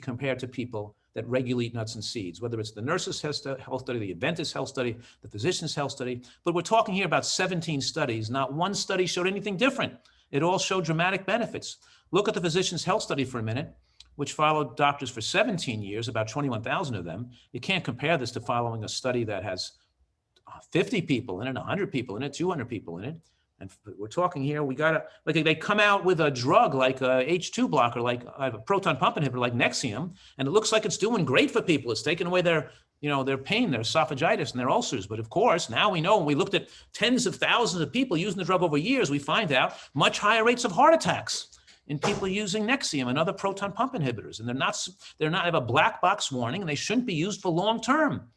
compared to people that regularly eat nuts and seeds, whether it's the nurses' health study, the Adventist health study, the physician's health study. But we're talking here about 17 studies. Not one study showed anything different. It all showed dramatic benefits. Look at the physician's health study for a minute, which followed doctors for 17 years, about 21,000 of them. You can't compare this to following a study that has 50 people in it, 100 people in it, 200 people in it. And we're talking here, they come out with a drug like a H2 blocker, like a proton pump inhibitor like Nexium, and it looks like it's doing great for people. It's taking away their pain, their esophagitis and their ulcers. But of course, now we know, when we looked at tens of thousands of people using the drug over years, we find out much higher rates of heart attacks in people using Nexium and other proton pump inhibitors. And they have a black box warning, and they shouldn't be used for long term.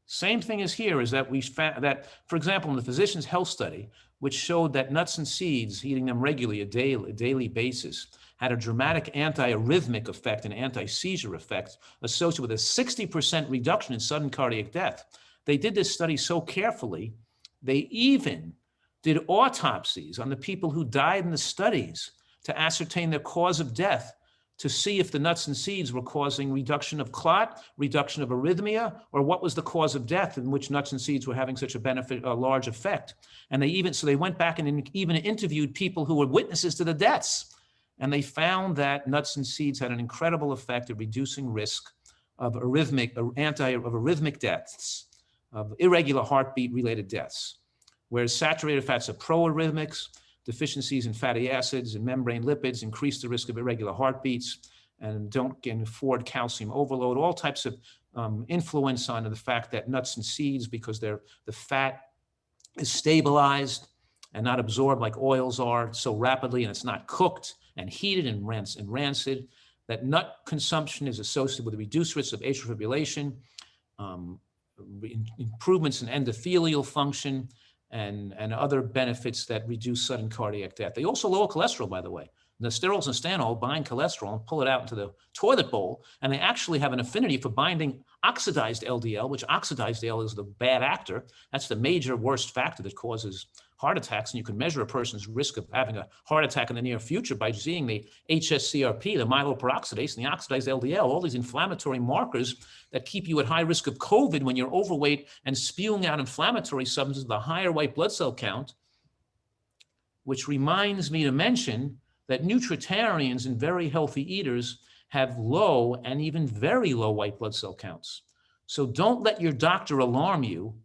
Same thing is here, is that we found that, for example, in the physician's health study, which showed that nuts and seeds, eating them regularly, a daily basis, had a dramatic anti-arrhythmic effect and anti-seizure effect associated with a 60% reduction in sudden cardiac death. They did this study so carefully, they even did autopsies on the people who died in the studies to ascertain their cause of death, to see if the nuts and seeds were causing reduction of clot, reduction of arrhythmia, or what was the cause of death in which nuts and seeds were having such a large effect. And they went back and even interviewed people who were witnesses to the deaths. And they found that nuts and seeds had an incredible effect at reducing risk of arrhythmic deaths, of irregular heartbeat related deaths. Whereas saturated fats are pro-arrhythmics, deficiencies in fatty acids and membrane lipids increase the risk of irregular heartbeats and can afford calcium overload, all types of influence on the fact that nuts and seeds, because the fat is stabilized and not absorbed like oils are so rapidly, and it's not cooked and heated and rancid, that nut consumption is associated with a reduced risk of atrial fibrillation, improvements in endothelial function, and other benefits that reduce sudden cardiac death. They also lower cholesterol, by the way. The sterols and stanol bind cholesterol and pull it out into the toilet bowl, and they actually have an affinity for binding oxidized LDL, which oxidized LDL is the bad actor. That's the major worst factor that causes heart attacks, and you can measure a person's risk of having a heart attack in the near future by seeing the HSCRP, the myeloperoxidase, and the oxidized LDL, all these inflammatory markers that keep you at high risk of COVID when you're overweight and spewing out inflammatory substances, the higher white blood cell count, which reminds me to mention that nutritarians and very healthy eaters have low and even very low white blood cell counts. So don't let your doctor alarm you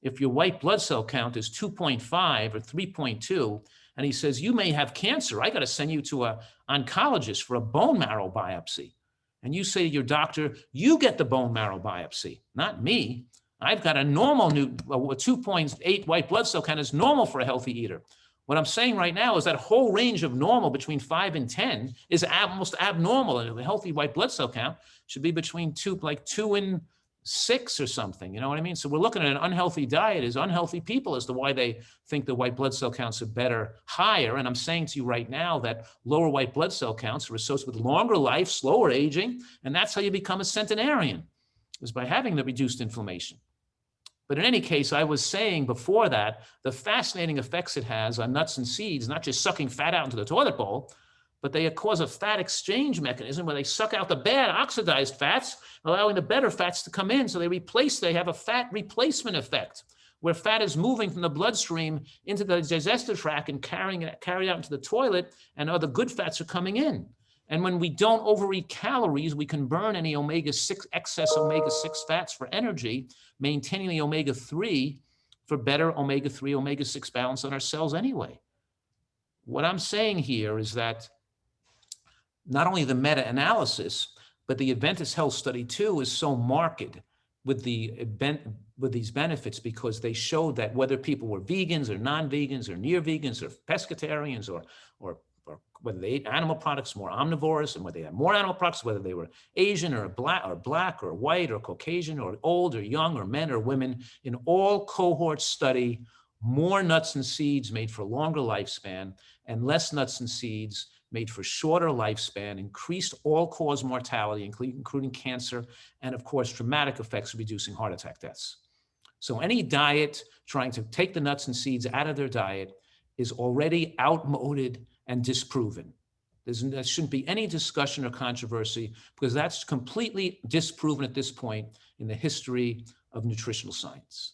if your white blood cell count is 2.5 or 3.2, and he says, you may have cancer, I got to send you to an oncologist for a bone marrow biopsy. And you say to your doctor, you get the bone marrow biopsy, not me. I've got a normal 2.8 white blood cell count is normal for a healthy eater. What I'm saying right now is that whole range of normal between 5 and 10 is almost abnormal. And a healthy white blood cell count should be between 2 and 6 or something. You know what I mean? So we're looking at an unhealthy diet as unhealthy people as to why they think the white blood cell counts are better, higher. And I'm saying to you right now that lower white blood cell counts are associated with longer life, slower aging, and that's how you become a centenarian, is by having the reduced inflammation. But in any case, I was saying before that, the fascinating effects it has on nuts and seeds, not just sucking fat out into the toilet bowl, but they cause a fat exchange mechanism where they suck out the bad oxidized fats, allowing the better fats to come in. So they have a fat replacement effect, where fat is moving from the bloodstream into the digestive tract and carried out into the toilet, and other good fats are coming in. And when we don't overeat calories, we can burn any excess omega-6 fats for energy, maintaining the omega-3 for better omega-3, omega-6 balance on our cells anyway. What I'm saying here is that not only the meta-analysis, but the Adventist Health Study 2 is so marked with these benefits, because they showed that whether people were vegans or non-vegans or near vegans or pescatarians or whether they ate animal products, more omnivores, and whether they had more animal products, whether they were Asian or black or white or Caucasian or old or young or men or women, in all cohort study, more nuts and seeds made for longer lifespan and less nuts and seeds made for shorter lifespan, increased all-cause mortality, including cancer, and of course, dramatic effects of reducing heart attack deaths. So any diet trying to take the nuts and seeds out of their diet is already outmoded and disproven. There shouldn't be any discussion or controversy, because that's completely disproven at this point in the history of nutritional science.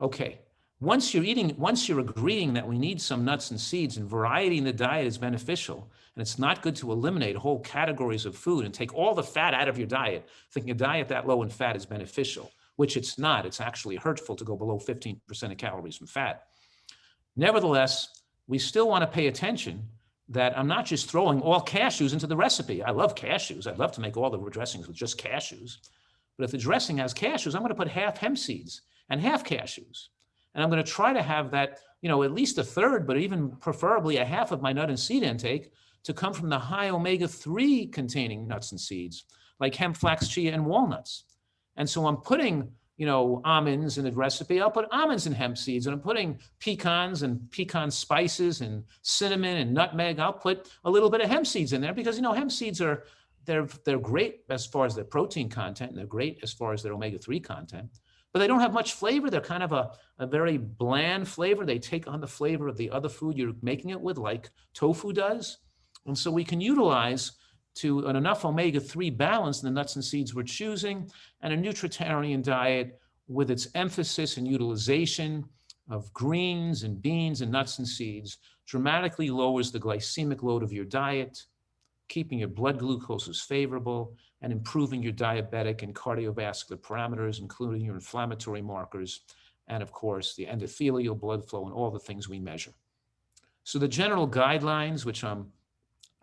Okay, once you're agreeing that we need some nuts and seeds and variety in the diet is beneficial, and it's not good to eliminate whole categories of food and take all the fat out of your diet, thinking a diet that low in fat is beneficial, which it's not. It's actually hurtful to go below 15% of calories from fat. Nevertheless, we still want to pay attention that I'm not just throwing all cashews into the recipe. I love cashews. I'd love to make all the dressings with just cashews. But if the dressing has cashews, I'm going to put half hemp seeds and half cashews. And I'm going to try to have that, at least a third, but even preferably a half of my nut and seed intake to come from the high omega-3 containing nuts and seeds, like hemp, flax, chia, and walnuts. And so I'm putting almonds in the recipe. I'll put almonds and hemp seeds, and I'm putting pecans and pecan spices and cinnamon and nutmeg. I'll put a little bit of hemp seeds in there because, hemp seeds they're great as far as their protein content, and they're great as far as their omega-3 content, but they don't have much flavor. They're kind of a very bland flavor. They take on the flavor of the other food you're making it with, like tofu does. And so we can utilize to an enough omega-3 balance in the nuts and seeds we're choosing, and a nutritarian diet with its emphasis and utilization of greens and beans and nuts and seeds dramatically lowers the glycemic load of your diet, keeping your blood glucose as favorable, and improving your diabetic and cardiovascular parameters, including your inflammatory markers, and of course, the endothelial blood flow and all the things we measure. So the general guidelines, which I'm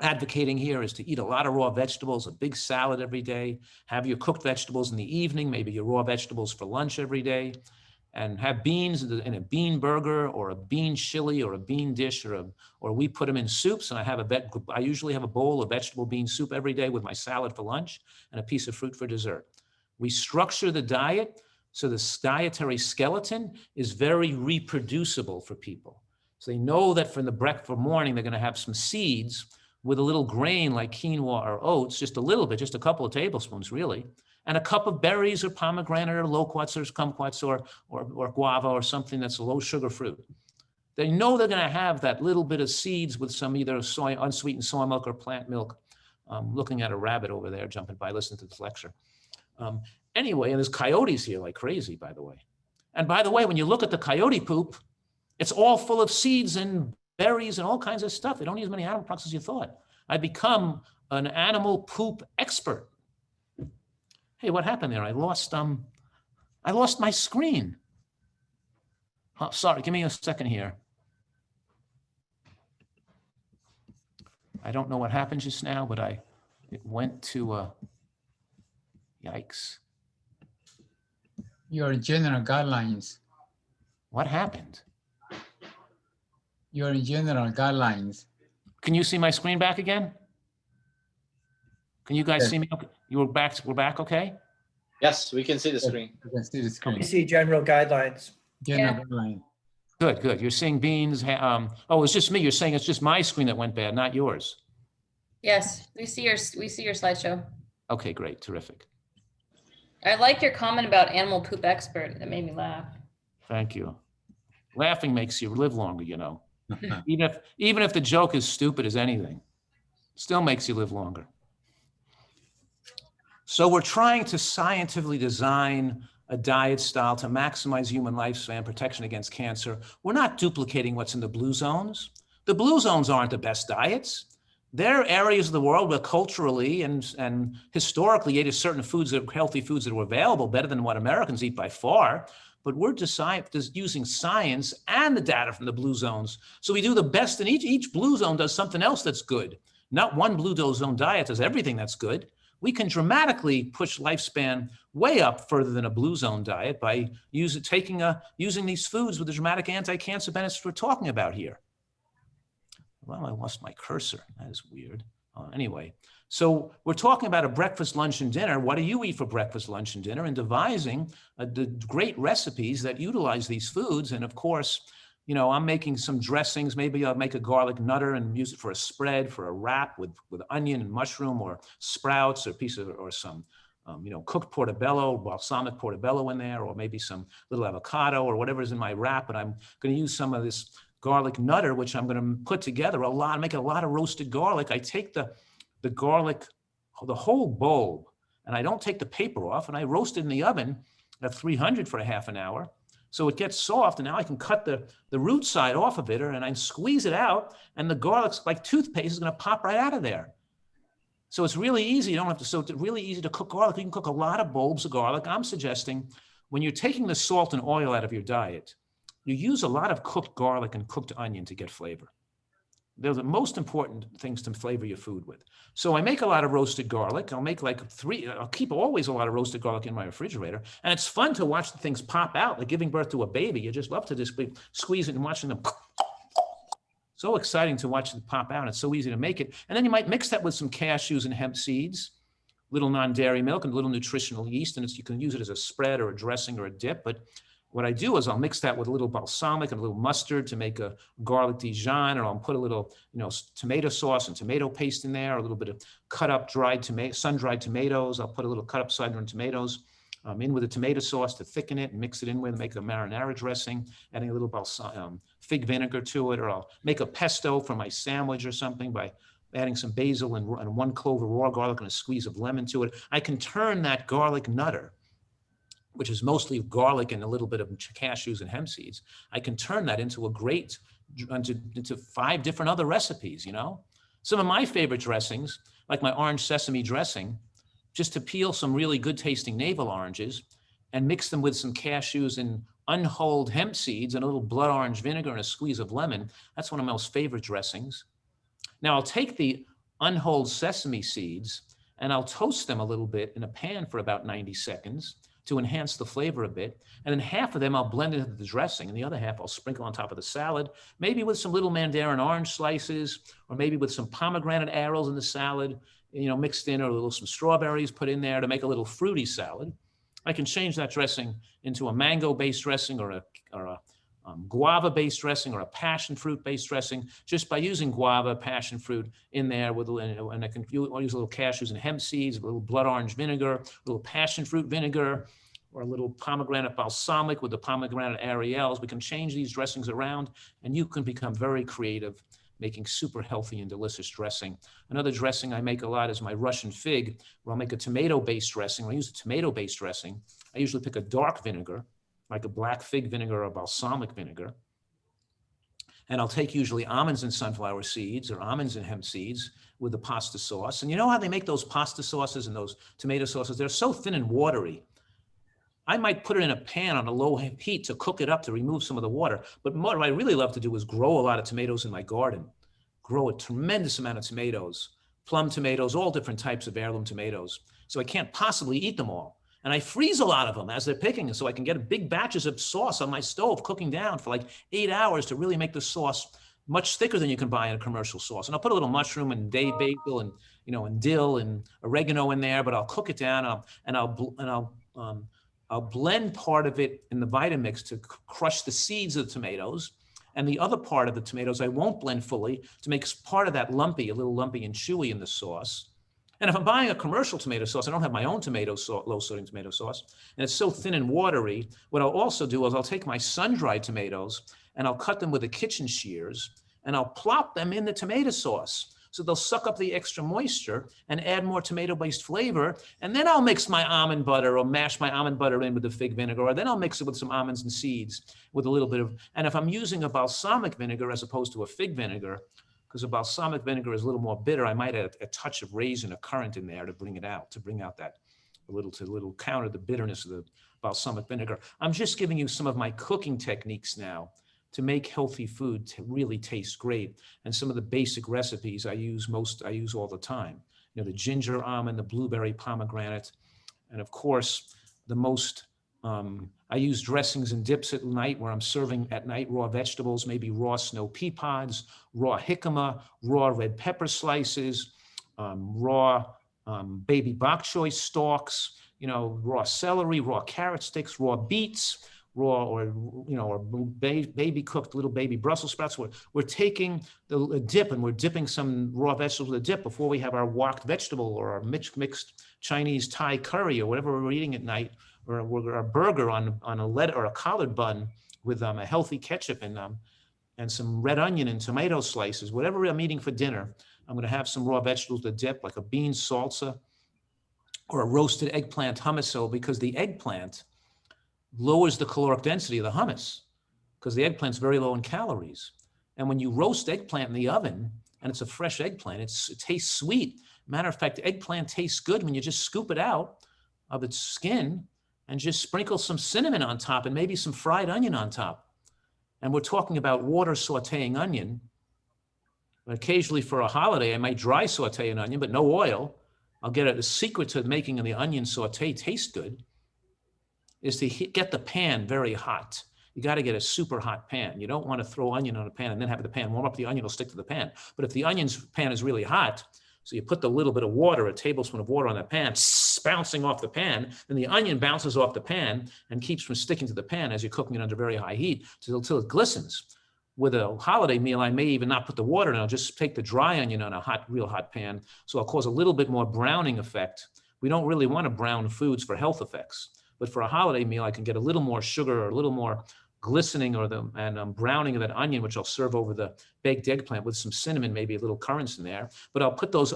advocating here, is to eat a lot of raw vegetables, a big salad every day, have your cooked vegetables in the evening, maybe your raw vegetables for lunch every day, and have beans in a bean burger or a bean chili or a bean dish, or we put them in soups. And I usually have a bowl of vegetable bean soup every day with my salad for lunch and a piece of fruit for dessert. We structure the diet so the dietary skeleton is very reproducible for people. So they know that for breakfast morning, they're going to have some seeds with a little grain like quinoa or oats, just a little bit, just a couple of tablespoons really, and a cup of berries or pomegranate or loquats or kumquats or guava or something that's a low sugar fruit. They know they're gonna have that little bit of seeds with some either unsweetened soy milk or plant milk. Looking at a rabbit over there jumping by, listening to this lecture. Anyway, and there's coyotes here like crazy, by the way. And by the way, when you look at the coyote poop, it's all full of seeds and berries and all kinds of stuff. They don't use many animal products as you thought. I become an animal poop expert. Hey, what happened there? I lost my screen. Oh, sorry, give me a second here. I don't know what happened just now, but it went to, yikes. Your general guidelines. What happened? Your general guidelines. Can you see my screen back again? Can you guys Yes. see me? Okay. We're back okay? Yes, we can see the Yes, screen. You can see the screen. We see general guidelines. General Yeah. guideline. Good. You're seeing beans. Oh, it's just me. You're saying it's just my screen that went bad, not yours. Yes, we see your slideshow. Okay, great. Terrific. I like your comment about animal poop expert. That made me laugh. Thank you. Laughing makes you live longer, you know. Even if the joke is stupid as anything, still makes you live longer. So we're trying to scientifically design a diet style to maximize human lifespan, protection against cancer. We're not duplicating what's in the blue zones. The blue zones aren't the best diets. There are areas of the world where culturally and historically ate certain foods, that healthy foods that were available, better than what Americans eat by far. But we're using science and the data from the blue zones. So we do the best in each blue zone does something else that's good. Not one blue zone diet does everything that's good. We can dramatically push lifespan way up further than a blue zone diet by using these foods with the dramatic anti-cancer benefits we're talking about here. Well, I lost my cursor. That is weird. Anyway, so we're talking about a breakfast, lunch, and dinner. What do you eat for breakfast, lunch, and dinner? And devising the great recipes that utilize these foods. And of course, you know, I'm making some dressings. Maybe I'll make a garlic nutter and use it for a spread, for a wrap with onion and mushroom, or sprouts, or some cooked portobello, balsamic portobello in there, or maybe some little avocado or whatever's in my wrap. But I'm going to use some of this garlic nutter, which I'm going to put together make a lot of roasted garlic. I take the garlic, the whole bulb, and I don't take the paper off, and I roast it in the oven at 300 for a half an hour. So it gets soft, and now I can cut the root side off of it, and I squeeze it out, and the garlic's like toothpaste is going to pop right out of there. So it's really easy. You don't have to. So it's really easy to cook garlic. You can cook a lot of bulbs of garlic. I'm suggesting when you're taking the salt and oil out of your diet, you use a lot of cooked garlic and cooked onion to get flavor. They're the most important things to flavor your food with. So I make a lot of roasted garlic. I'll keep always a lot of roasted garlic in my refrigerator. And it's fun to watch the things pop out, like giving birth to a baby. You just love to just squeeze it and watching them. So exciting to watch them pop out. It's so easy to make it. And then you might mix that with some cashews and hemp seeds, little non-dairy milk and a little nutritional yeast. And you can use it as a spread or a dressing or a dip. But what I do is I'll mix that with a little balsamic and a little mustard to make a garlic Dijon, or I'll put a little, tomato sauce and tomato paste in there, a little bit of cut up sun-dried tomatoes. I'll put a little cut up sun-dried tomatoes in with a tomato sauce to thicken it and mix it in with, make a marinara dressing, adding a little fig vinegar to it, or I'll make a pesto for my sandwich or something by adding some basil and 1 clove of raw garlic and a squeeze of lemon to it. I can turn that garlic nutter, which is mostly garlic and a little bit of cashews and hemp seeds. I can turn that into into 5 different other recipes, Some of my favorite dressings, like my orange sesame dressing, just to peel some really good tasting navel oranges and mix them with some cashews and unhulled hemp seeds and a little blood orange vinegar and a squeeze of lemon. That's one of my most favorite dressings. Now I'll take the unhulled sesame seeds and I'll toast them a little bit in a pan for about 90 seconds to enhance the flavor a bit. And then half of them I'll blend into the dressing, and the other half I'll sprinkle on top of the salad, maybe with some little mandarin orange slices, or maybe with some pomegranate arrows in the salad, mixed in, or some strawberries put in there to make a little fruity salad. I can change that dressing into a mango-based dressing, or a guava-based dressing, or a passion fruit-based dressing, just by using guava, passion fruit in there and I can use a little cashews and hemp seeds, a little blood orange vinegar, a little passion fruit vinegar, or a little pomegranate balsamic with the pomegranate Ariels. We can change these dressings around, and you can become very creative, making super healthy and delicious dressing. Another dressing I make a lot is my Russian fig, where I'll make a tomato-based dressing. When I use a tomato-based dressing, I usually pick a dark vinegar, like a black fig vinegar or balsamic vinegar. And I'll take usually almonds and sunflower seeds, or almonds and hemp seeds with the pasta sauce. And you know how they make those pasta sauces and those tomato sauces? They're so thin and watery. I might put it in a pan on a low heat to cook it up to remove some of the water. But what I really love to do is grow a lot of tomatoes in my garden, grow a tremendous amount of tomatoes, plum tomatoes, all different types of heirloom tomatoes. So I can't possibly eat them all. And I freeze a lot of them as they're picking, so I can get big batches of sauce on my stove cooking down for like 8 hours to really make the sauce much thicker than you can buy in a commercial sauce. And I'll put a little mushroom and basil and and dill and oregano in there, but I'll cook it down and I'll blend part of it in the Vitamix to crush the seeds of the tomatoes. And the other part of the tomatoes I won't blend fully to make part of that lumpy, a little lumpy and chewy in the sauce. And if I'm buying a commercial tomato sauce, I don't have my own low sodium tomato sauce, and it's so thin and watery, what I'll also do is I'll take my sun-dried tomatoes and I'll cut them with the kitchen shears and I'll plop them in the tomato sauce. So they'll suck up the extra moisture and add more tomato-based flavor. And then I'll mix my almond butter or mash my almond butter in with the fig vinegar, or then I'll mix it with some almonds and seeds with a little bit of, and if I'm using a balsamic vinegar as opposed to a fig vinegar, because a balsamic vinegar is a little more bitter, I might add a touch of raisin or currant in there to bring it out, to bring out that a little counter the bitterness of the balsamic vinegar. I'm just giving you some of my cooking techniques now to make healthy food to really taste great. And some of the basic recipes I use all the time. The ginger almond, the blueberry pomegranate, and of course, the most, I use dressings and dips at night where I'm serving at night raw vegetables, maybe raw snow pea pods, raw jicama, raw red pepper slices, raw baby bok choy stalks, raw celery, raw carrot sticks, raw beets, raw or baby cooked little baby Brussels sprouts. We're taking the dip and we're dipping some raw vegetables with a dip before we have our wok vegetable or our mixed Chinese Thai curry or whatever we're eating at night, or a burger on a lettuce or a collard bun with a healthy ketchup and some red onion and tomato slices. Whatever I'm eating for dinner, I'm going to have some raw vegetables to dip, like a bean salsa or a roasted eggplant hummus, because the eggplant lowers the caloric density of the hummus because the eggplant's very low in calories. And when you roast eggplant in the oven, and it's a fresh eggplant, it tastes sweet. Matter of fact, eggplant tastes good when you just scoop it out of its skin and just sprinkle some cinnamon on top and maybe some fried onion on top. And we're talking about water sauteing onion. Occasionally for a holiday, I might dry saute an onion, but no oil. I'll get the secret to making the onion saute taste good is to get the pan very hot. You got to get a super hot pan. You don't want to throw onion on a pan and then have the pan warm up. The onion will stick to the pan. But if the pan is really hot, so you put the little bit of water, a tablespoon of water on that pan, bouncing off the pan, and the onion bounces off the pan and keeps from sticking to the pan as you're cooking it under very high heat until it glistens. With a holiday meal, I may even not put the water in. I'll just take the dry onion on a real hot pan. So I'll cause a little bit more browning effect. We don't really want to brown foods for health effects. But for a holiday meal, I can get a little more sugar or a little more glistening and browning of that onion, which I'll serve over the baked eggplant with some cinnamon, maybe a little currants in there. But I'll put those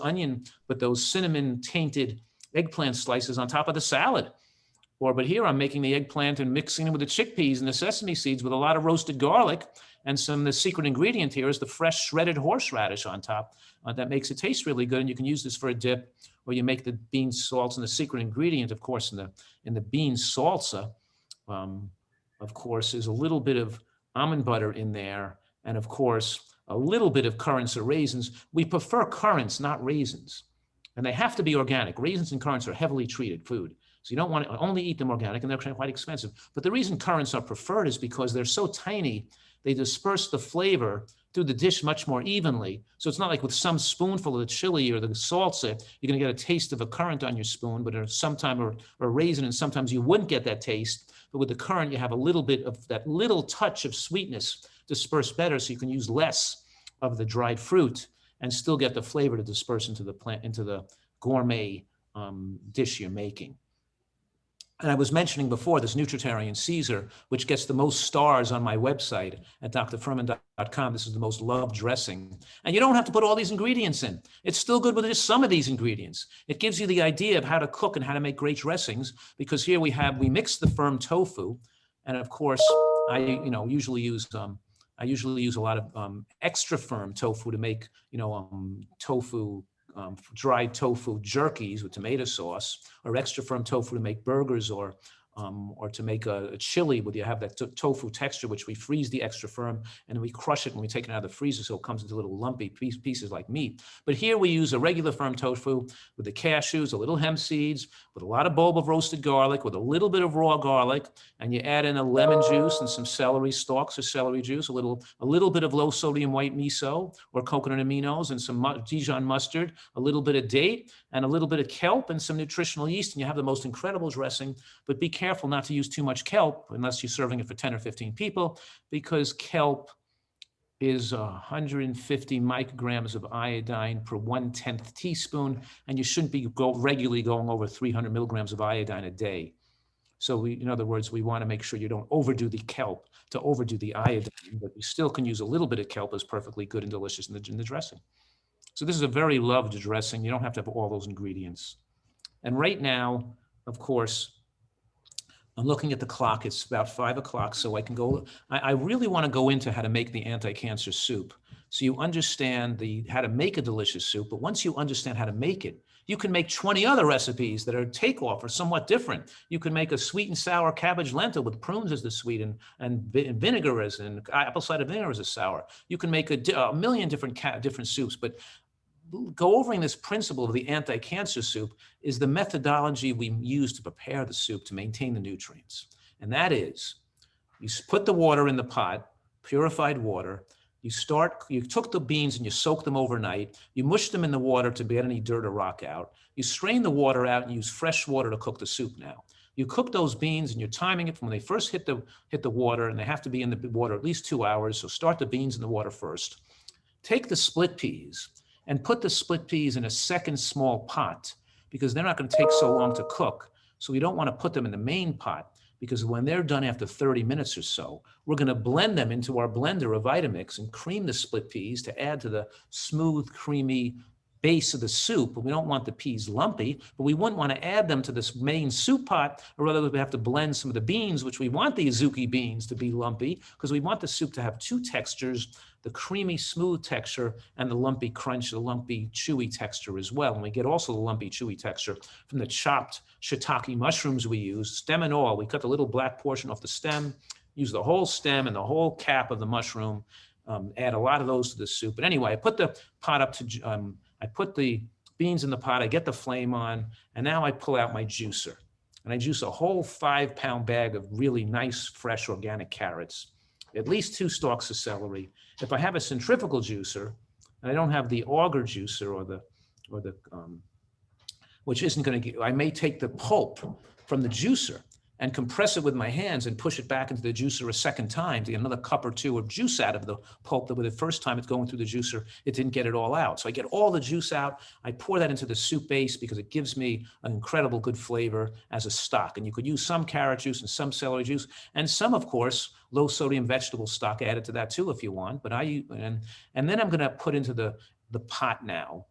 cinnamon tainted eggplant slices on top of the salad. But here I'm making the eggplant and mixing it with the chickpeas and the sesame seeds with a lot of roasted garlic. And the secret ingredient here is the fresh shredded horseradish on top. That makes it taste really good. And you can use this for a dip, or you make the bean salts. And the secret ingredient, of course, in the bean salsa, of course, is a little bit of almond butter in there. And of course, a little bit of currants or raisins. We prefer currants, not raisins. And they have to be organic. Raisins and currants are heavily treated food. So you don't want to only eat them organic, and they're quite expensive. But the reason currants are preferred is because they're so tiny, they disperse the flavor through the dish much more evenly. So it's not like with some spoonful of the chili or the salsa, you're going to get a taste of a currant on your spoon, but or a raisin, and sometimes you wouldn't get that taste. But with the currant, you have a little bit of that little touch of sweetness dispersed better, so you can use less of the dried fruit and still get the flavor to disperse into the gourmet dish you're making. And I was mentioning before this Nutritarian Caesar, which gets the most stars on my website at drfuhrman.com. This is the most loved dressing. And you don't have to put all these ingredients in. It's still good with just some of these ingredients. It gives you the idea of how to cook and how to make great dressings, because here we mix the firm tofu. And of course, I usually use a lot of extra firm tofu to make, dried tofu jerkies with tomato sauce, or extra firm tofu to make burgers or or to make a chili where you have that tofu texture, which we freeze the extra firm and then we crush it when we take it out of the freezer so it comes into little lumpy pieces like meat. But here we use a regular firm tofu with the cashews, a little hemp seeds, with a lot of bulb of roasted garlic, with a little bit of raw garlic, and you add in a lemon juice and some celery stalks or celery juice, a little bit of low sodium white miso or coconut aminos and some Dijon mustard, a little bit of date and a little bit of kelp and some nutritional yeast, and you have the most incredible dressing. But be careful not to use too much kelp unless you're serving it for 10 or 15 people, because kelp is 150 micrograms of iodine per 1/10 teaspoon, and you shouldn't be regularly going over 300 milligrams of iodine a day. So in other words, we want to make sure you don't overdo the kelp to overdo the iodine, but you still can use a little bit of kelp as perfectly good and delicious in the dressing. So this is a very loved dressing. You don't have to have all those ingredients. And right now, of course, I'm looking at the clock. It's about 5 o'clock, so I can go. I really want to go into how to make the anti-cancer soup, so you understand how to make a delicious soup. But once you understand how to make it, you can make 20 other recipes that are takeoff or somewhat different. You can make a sweet and sour cabbage lentil with prunes as the sweet and vinegar as and apple cider vinegar as a sour. You can make a million different soups, but go over this principle of the anti-cancer soup is the methodology we use to prepare the soup to maintain the nutrients. And that is, you put the water in the pot, purified water. You took the beans and you soak them overnight. You mush them in the water to get any dirt or rock out. You strain the water out and use fresh water to cook the soup now. You cook those beans and you're timing it from when they first hit the water, and they have to be in the water at least 2 hours. So start the beans in the water first. Take the split peas and put the split peas in a second small pot, because they're not going to take so long to cook. So we don't want to put them in the main pot, because when they're done after 30 minutes or so, we're going to blend them into our blender of Vitamix and cream the split peas to add to the smooth, creamy base of the soup. We don't want the peas lumpy, but we wouldn't want to add them to this main soup pot, or rather we have to blend some of the beans, which we want the azuki beans to be lumpy, because we want the soup to have two textures, the creamy, smooth texture and the lumpy crunch, the lumpy, chewy texture as well. And we get also the lumpy, chewy texture from the chopped shiitake mushrooms we use, stem and all. We cut the little black portion off the stem, use the whole stem and the whole cap of the mushroom, add a lot of those to the soup. But anyway, I put the pot up to, I put the beans in the pot, I get the flame on, and now I pull out my juicer. And I juice a whole 5-pound bag of really nice, fresh, organic carrots, at least 2 stalks of celery. If I have a centrifugal juicer, and I don't have the auger juicer or the which isn't going to, I may take the pulp from the juicer and compress it with my hands and push it back into the juicer a second time to get another cup or 2 of juice out of the pulp that with the first time it's going through the juicer, it didn't get it all out. So I get all the juice out. I pour that into the soup base because it gives me an incredible good flavor as a stock. And you could use some carrot juice and some celery juice and some, of course, low sodium vegetable stock added to that too if you want. But and then I'm going to put into the pot now.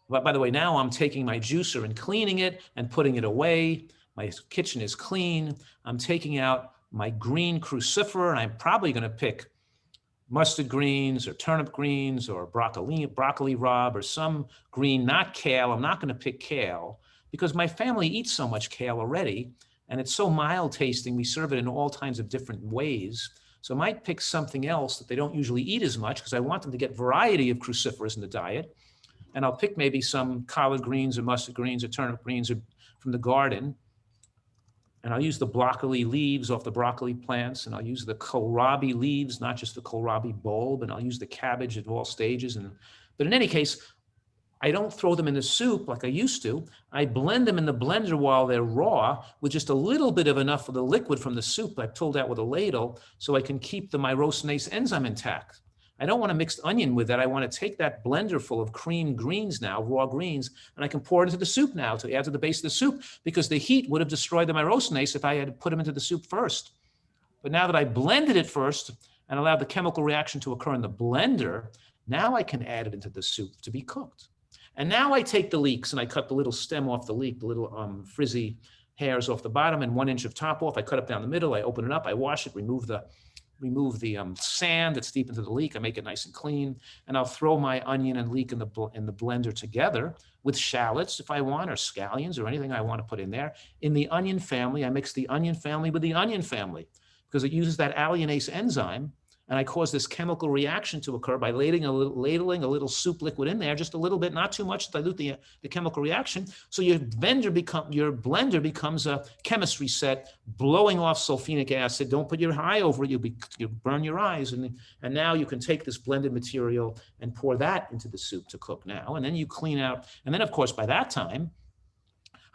But by the way, now I'm taking my juicer and cleaning it and putting it away. My kitchen is clean. I'm taking out my green cruciferous, and I'm probably going to pick mustard greens or turnip greens or broccoli rabe or some green, not kale. I'm not going to pick kale because my family eats so much kale already, and it's so mild tasting. We serve it in all kinds of different ways. So I might pick something else that they don't usually eat as much because I want them to get variety of cruciferous in the diet. And I'll pick maybe some collard greens or mustard greens or turnip greens from the garden. And I'll use the broccoli leaves off the broccoli plants, and I'll use the kohlrabi leaves, not just the kohlrabi bulb, and I'll use the cabbage at all stages. But in any case, I don't throw them in the soup like I used to. I blend them in the blender while they're raw with just a little bit of enough of the liquid from the soup I pulled out with a ladle so I can keep the myrosinase enzyme intact. I don't want to mix onion with that. I want to take that blender full of creamed greens now, raw greens, and I can pour it into the soup now to add to the base of the soup because the heat would have destroyed the myrosinase if I had put them into the soup first. But now that I blended it first and allowed the chemical reaction to occur in the blender, now I can add it into the soup to be cooked. And now I take the leeks and I cut the little stem off the leek, the little frizzy hairs off the bottom and 1 inch of top off. I cut it down the middle. I open it up. I wash it, remove the remove the sand that's deep into the leek. I make it nice and clean, and I'll throw my onion and leek in the blender together with shallots if I want, or scallions, or anything I want to put in there. In the onion family, I mix the onion family with the onion family because it uses that alliinase enzyme, and I cause this chemical reaction to occur by ladling a little soup liquid in there, just a little bit, not too much to dilute the chemical reaction. So your blender becomes a chemistry set, blowing off sulfenic acid. Don't put your eye over it, you burn your eyes. And now you can take this blended material and pour that into the soup to cook now. And then you clean out. And then, of course, by that time,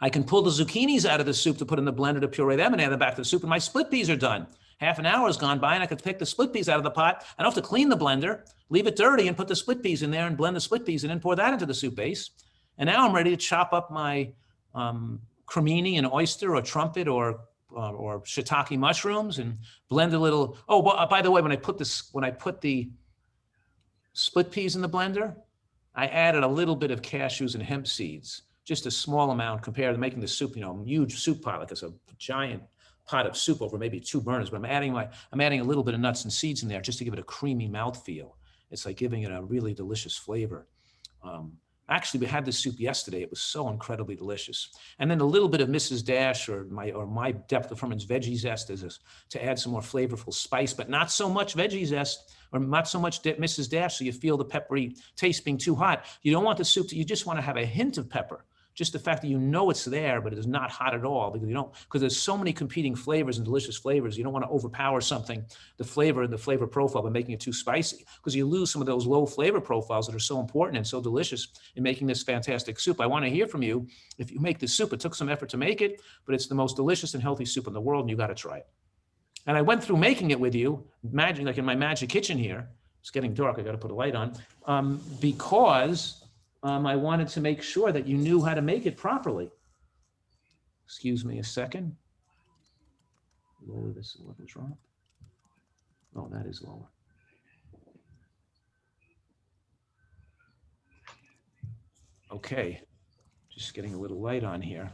I can pull the zucchinis out of the soup to put in the blender to puree them and add them back to the soup. And my split peas are done. Half an hour has gone by and I could pick the split peas out of the pot. I don't have to clean the blender, leave it dirty and put the split peas in there and blend the split peas and then pour that into the soup base. And now I'm ready to chop up my cremini and oyster or trumpet or shiitake mushrooms and blend a little. Oh, well, by the way, when I put the split peas in the blender, I added a little bit of cashews and hemp seeds, just a small amount compared to making the soup, huge soup pot, like it's a giant pot of soup over maybe 2 burners, but I'm adding a little bit of nuts and seeds in there just to give it a creamy mouthfeel. It's like giving it a really delicious flavor. Actually, we had this soup yesterday. It was so incredibly delicious. And then a little bit of Mrs. Dash or my Dr.Fuhrman's veggie zest to add some more flavorful spice, but not so much veggie zest or not so much Mrs. Dash so you feel the peppery taste being too hot. You don't want the soup you just want to have a hint of pepper. Just the fact that it's there, but it is not hot at all because there's so many competing flavors and delicious flavors. You don't want to overpower something, the flavor profile by making it too spicy because you lose some of those low flavor profiles that are so important and so delicious in making this fantastic soup. I want to hear from you. If you make this soup, it took some effort to make it, but it's the most delicious and healthy soup in the world and you got to try it. And I went through making it with you, imagine like in my magic kitchen here. It's getting dark, I got to put a light on, because I wanted to make sure that you knew how to make it properly. Excuse me a second. Lower this a little drop. Oh, that is lower. Okay, just getting a little light on here.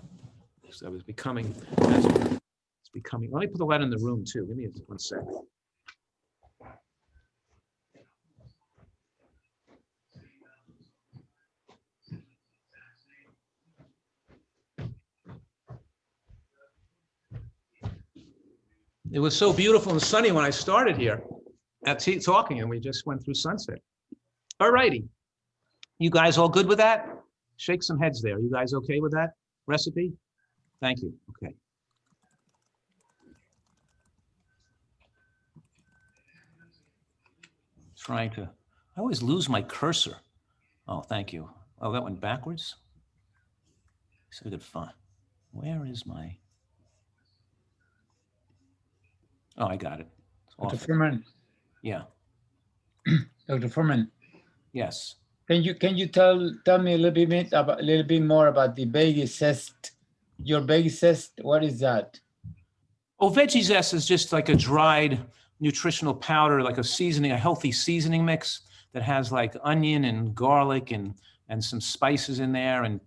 So it's becoming, let me put the light in the room too. Give me 1 second. It was so beautiful and sunny when I started here at talking, and we just went through sunset. All righty. You guys all good with that? Shake some heads there. You guys okay with that recipe? Thank you. Okay. I always lose my cursor. Oh, thank you. Oh, that went backwards? So good fun. Where is my... Oh, I got it. Dr. Fuhrman. Yeah. Dr. Fuhrman. Yes. Can you tell me a little bit more about the veggie zest? Your veggie zest, what is that? Oh, veggie zest is just like a dried nutritional powder, like a healthy seasoning mix that has like onion and garlic and some spices in there and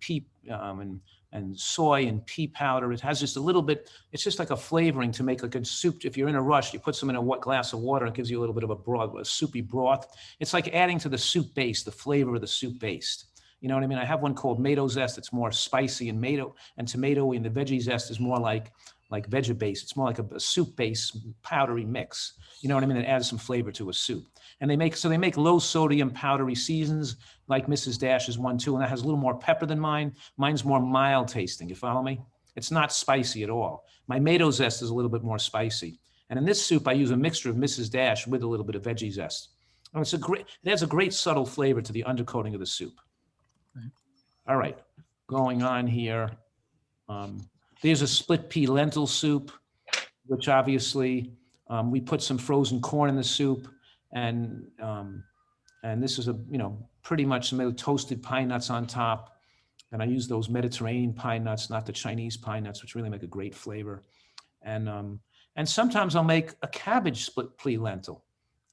and soy and pea powder. It has just a little bit, it's just like a flavoring to make like a soup. If you're in a rush, you put some in a glass of water, it gives you a little bit of a soupy broth. It's like adding to the soup base, the flavor of the soup base. You know what I mean? I have one called tomato zest. It's more spicy and tomato, and the veggie zest is more like veggie base. It's more like a soup base powdery mix. You know what I mean? It adds some flavor to a soup. And they make low sodium powdery seasons like Mrs. Dash's one too. And that has a little more pepper than mine. Mine's more mild tasting. You follow me? It's not spicy at all. My tomato zest is a little bit more spicy. And in this soup, I use a mixture of Mrs. Dash with a little bit of veggie zest. And it has a great subtle flavor to the undercoating of the soup. All right, going on here. There's a split pea lentil soup, which obviously we put some frozen corn in the soup, and this is pretty much some toasted pine nuts on top, and I use those Mediterranean pine nuts, not the Chinese pine nuts, which really make a great flavor, and sometimes I'll make a cabbage split pea lentil,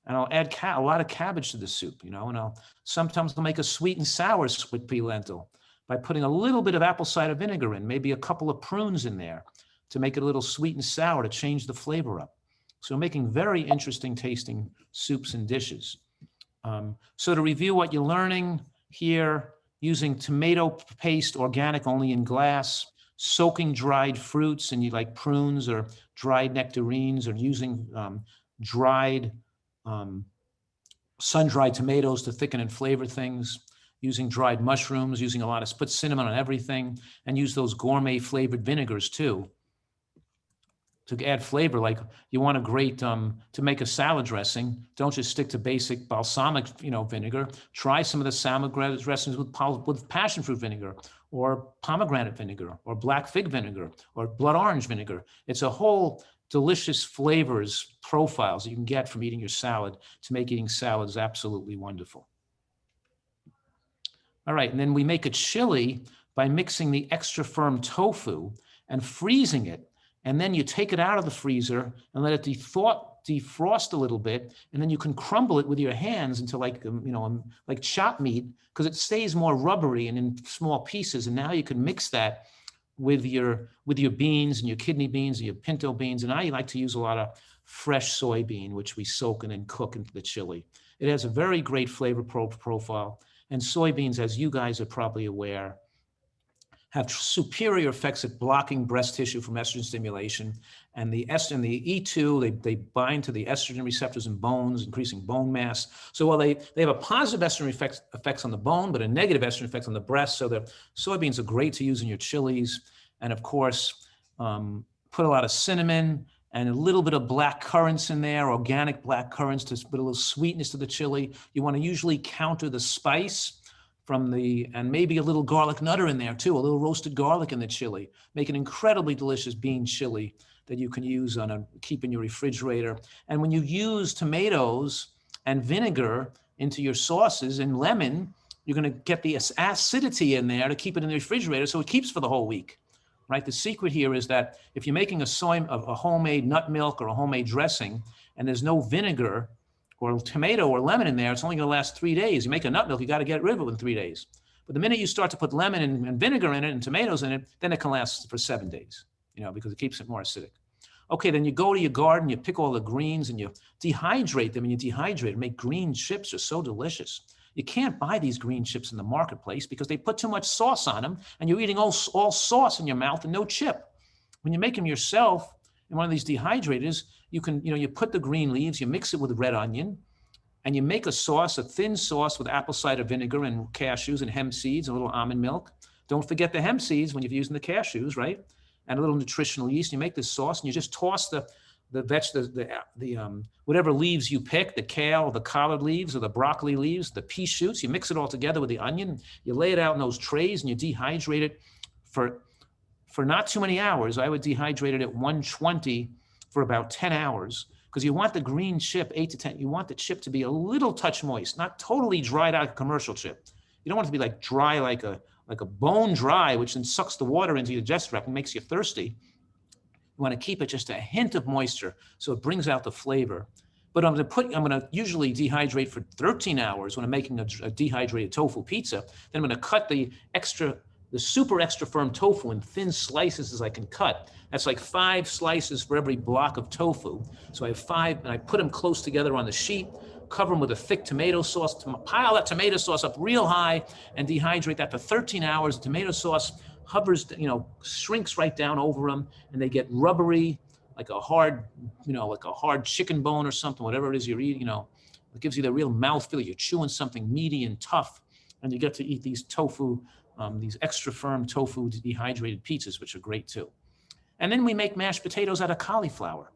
and I'll add a lot of cabbage to the soup, and sometimes I'll make a sweet and sour split pea lentil by putting a little bit of apple cider vinegar in, maybe a couple of prunes in there to make it a little sweet and sour to change the flavor up. So we're making very interesting tasting soups and dishes. So to review what you're learning here, using tomato paste, organic only in glass, soaking dried fruits, and you like prunes or dried nectarines, or using dried, sun-dried tomatoes to thicken and flavor things, using dried mushrooms, using a lot of, put cinnamon on everything, and use those gourmet flavored vinegars too, to add flavor. Like you want a great, to make a salad dressing, don't just stick to basic balsamic, vinegar. Try some of the salad dressings with passion fruit vinegar, or pomegranate vinegar, or black fig vinegar, or blood orange vinegar. It's a whole delicious flavors profiles that you can get from eating your salad to make eating salads absolutely wonderful. All right, and then we make a chili by mixing the extra firm tofu and freezing it. And then you take it out of the freezer and let it defrost a little bit, and then you can crumble it with your hands into like chopped meat, because it stays more rubbery and in small pieces. And now you can mix that with your beans and your kidney beans and your pinto beans. And I like to use a lot of fresh soybean, which we soak and then cook into the chili. It has a very great flavor profile. And soybeans, as you guys are probably aware, have superior effects at blocking breast tissue from estrogen stimulation. And the E2, they bind to the estrogen receptors in bones, increasing bone mass. So while they have a positive estrogen effects on the bone, but a negative estrogen effect on the breast. So the soybeans are great to use in your chilies. And of course, put a lot of cinnamon and a little bit of black currants in there, organic black currants, to put a little sweetness to the chili. You want to usually counter the spice and maybe a little garlic nutter in there too, a little roasted garlic in the chili. Make an incredibly delicious bean chili that you can use keep in your refrigerator. And when you use tomatoes and vinegar into your sauces and lemon, you're gonna get the acidity in there to keep it in the refrigerator so it keeps for the whole week, right? The secret here is that if you're making a homemade nut milk or a homemade dressing and there's no vinegar or tomato or lemon in there, it's only gonna last 3 days. You make a nut milk, you gotta get rid of it in 3 days. But the minute you start to put lemon and vinegar in it and tomatoes in it, then it can last for 7 days, because it keeps it more acidic. Okay, then you go to your garden, you pick all the greens and you dehydrate them, and you dehydrate and make green chips. Are so delicious. You can't buy these green chips in the marketplace because they put too much sauce on them, and you're eating all sauce in your mouth and no chip. When you make them yourself in one of these dehydrators, you can, you put the green leaves, you mix it with red onion, and you make a sauce, a thin sauce with apple cider vinegar and cashews and hemp seeds, and a little almond milk. Don't forget the hemp seeds when you're using the cashews, right? And a little nutritional yeast. You make this sauce, and you just toss the whatever leaves you pick, the kale, the collard leaves, or the broccoli leaves, the pea shoots. You mix it all together with the onion. You lay it out in those trays, and you dehydrate it for not too many hours. I would dehydrate it at 120 for about 10 hours, because you want the green chip, 8 to 10, you want the chip to be a little touch moist, not totally dried out commercial chip. You don't want it to be like dry, like a bone dry, which then sucks the water into your digestive tract and makes you thirsty. You want to keep it just a hint of moisture so it brings out the flavor. But I'm going to usually dehydrate for 13 hours when I'm making a dehydrated tofu pizza. Then I'm going to cut the super extra firm tofu in thin slices as I can cut. That's like 5 slices for every block of tofu. So I have 5, and I put them close together on the sheet, cover them with a thick tomato sauce, pile that tomato sauce up real high, and dehydrate that for 13 hours. The tomato sauce hovers, shrinks right down over them, and they get rubbery, like a hard chicken bone or something, whatever it is you're eating, it gives you the real mouthfeel. You're chewing something meaty and tough, and you get to eat these tofu, these extra firm tofu dehydrated pizzas, which are great too. And then we make mashed potatoes out of cauliflower.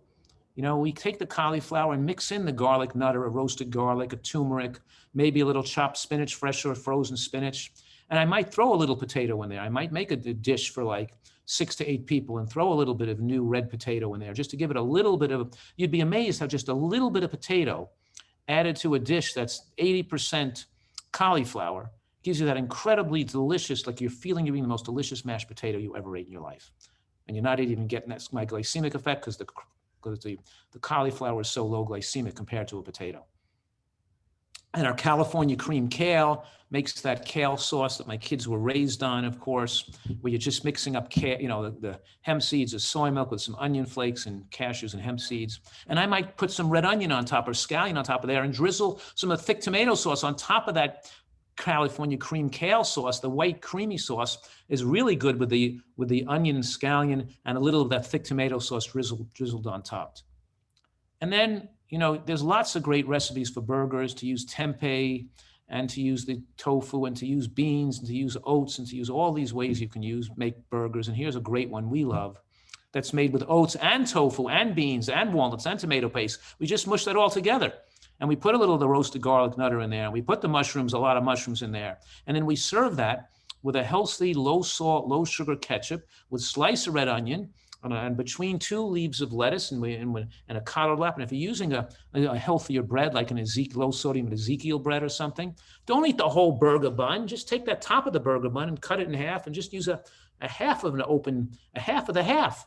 We take the cauliflower and mix in the garlic nutter, a roasted garlic, a turmeric, maybe a little chopped spinach, fresh or frozen spinach. And I might throw a little potato in there. I might make a dish for like 6 to 8 people and throw a little bit of new red potato in there just to give it a little bit of, you'd be amazed how just a little bit of potato added to a dish that's 80% cauliflower gives you that incredibly delicious, like you're feeling you're eating the most delicious mashed potato you ever ate in your life. And you're not even getting that glycemic effect because the cauliflower is so low glycemic compared to a potato. And our California cream kale makes that kale sauce that my kids were raised on, of course, where you're just mixing up, the hemp seeds of soy milk with some onion flakes and cashews and hemp seeds. And I might put some red onion on top or scallion on top of there and drizzle some of the thick tomato sauce on top of that California cream kale sauce. The white creamy sauce is really good with the onion and scallion and a little of that thick tomato sauce drizzled on top. And then, there's lots of great recipes for burgers, to use tempeh and to use the tofu and to use beans and to use oats and to use all these ways you can make burgers. And here's a great one we love that's made with oats and tofu and beans and walnuts and tomato paste. We just mush that all together. And we put a little of the roasted garlic nutter in there. And we put the mushrooms, a lot of mushrooms in there. And then we serve that with a healthy, low salt, low sugar ketchup with slice of red onion, and between 2 leaves of lettuce and a collared lap. And if you're using a healthier bread, like an low sodium Ezekiel bread or something, don't eat the whole burger bun. Just take that top of the burger bun and cut it in half and just use a half of the half.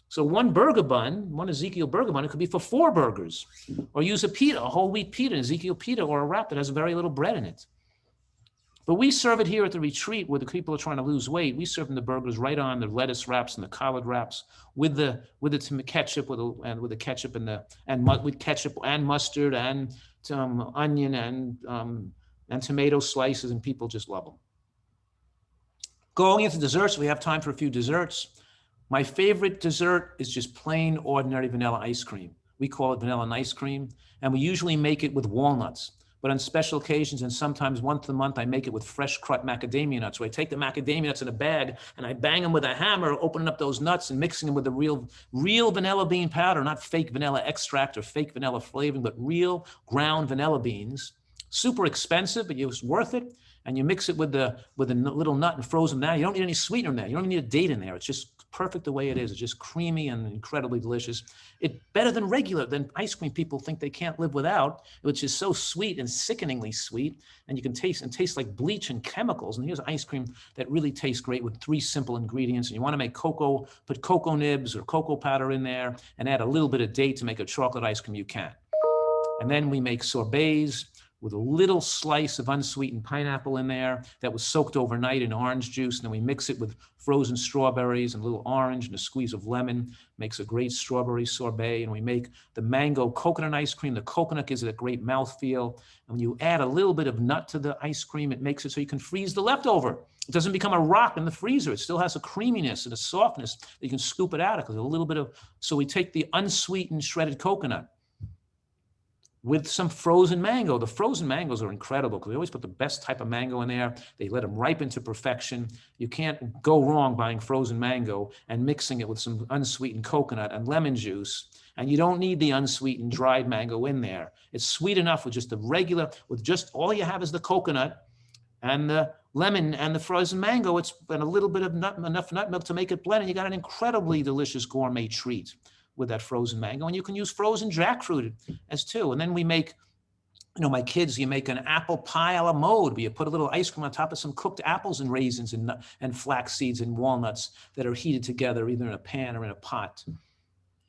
So one burger bun, one Ezekiel burger bun, it could be for 4 burgers. Or use a pita, a whole wheat pita, an Ezekiel pita, or a wrap that has very little bread in it. But we serve it here at the retreat where the people are trying to lose weight. We serve them the burgers right on the lettuce wraps and the collard wraps with the ketchup, with ketchup with ketchup and mustard and onion and tomato slices, and people just love them. Going into desserts, we have time for a few desserts. My favorite dessert is just plain, ordinary vanilla ice cream. We call it vanilla ice cream, and we usually make it with walnuts. But on special occasions, and sometimes once a month, I make it with fresh cut macadamia nuts. So I take the macadamia nuts in a bag and I bang them with a hammer, opening up those nuts and mixing them with the real vanilla bean powder, not fake vanilla extract or fake vanilla flavoring, but real ground vanilla beans. Super expensive, but it's worth it. And you mix it with the little nut and frozen down. You don't need any sweetener in there. You don't need a date in there. It's just perfect the way it is. It's just creamy and incredibly delicious. It's better than ice cream people think they can't live without, which is so sweet and sickeningly sweet. And you can taste like bleach and chemicals. And here's ice cream that really tastes great with 3 simple ingredients. And you want to make cocoa, put cocoa nibs or cocoa powder in there and add a little bit of date to make a chocolate ice cream, you can. And then we make sorbets with a little slice of unsweetened pineapple in there that was soaked overnight in orange juice. And then we mix it with frozen strawberries and a little orange and a squeeze of lemon, makes a great strawberry sorbet. And we make the mango coconut ice cream. The coconut gives it a great mouthfeel. And when you add a little bit of nut to the ice cream, it makes it so you can freeze the leftover. It doesn't become a rock in the freezer. It still has a creaminess and a softness that you can scoop it out of, because a little bit of, so we take the unsweetened shredded coconut with some frozen mango. The frozen mangoes are incredible because we always put the best type of mango in there. They let them ripen to perfection. You can't go wrong buying frozen mango and mixing it with some unsweetened coconut and lemon juice. And you don't need the unsweetened dried mango in there. It's sweet enough with just the regular, with just all you have is the coconut and the lemon and the frozen mango. It's and a little bit of enough nut milk to make it blend. And you got an incredibly delicious gourmet treat with that frozen mango. And you can use frozen jackfruit as too. And then we make, my kids, you make an apple pie a la mode, where you put a little ice cream on top of some cooked apples and raisins and flax seeds and walnuts that are heated together either in a pan or in a pot.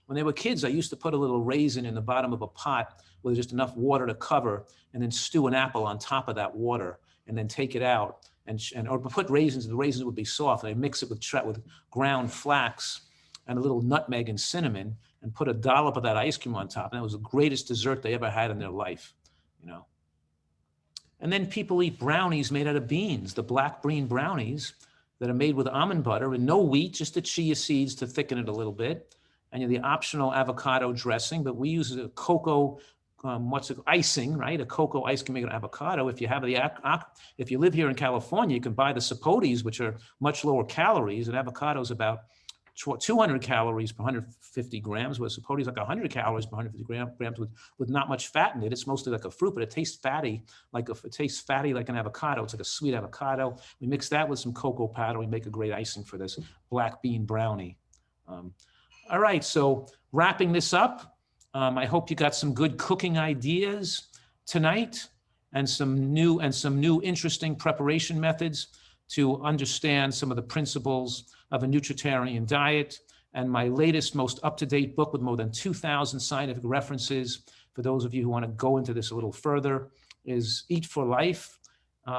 When they were kids, I used to put a little raisin in the bottom of a pot with just enough water to cover, and then stew an apple on top of that water, and then take it out or put raisins. The raisins would be soft, and I mix it with ground flax and a little nutmeg and cinnamon, and put a dollop of that ice cream on top. And that was the greatest dessert they ever had in their life, And then people eat brownies made out of beans, the black bean brownies that are made with almond butter and no wheat, just the chia seeds to thicken it a little bit. And the optional avocado dressing, but we use a cocoa, icing, right? A cocoa ice cream made with avocado. If you live here in California, you can buy the sapotes, which are much lower calories, and avocado is about 200 calories per 150 grams, where sapote is like 100 calories per 150 grams with not much fat in it. It's mostly like a fruit, but it tastes fatty, like an avocado. It's like a sweet avocado. We mix that with some cocoa powder. We make a great icing for this black bean brownie. All right, so wrapping this up, I hope you got some good cooking ideas tonight and some new interesting preparation methods to understand some of the principles of a Nutritarian diet, and my latest, most up-to-date book with more than 2,000 scientific references for those of you who want to go into this a little further, is Eat for Life,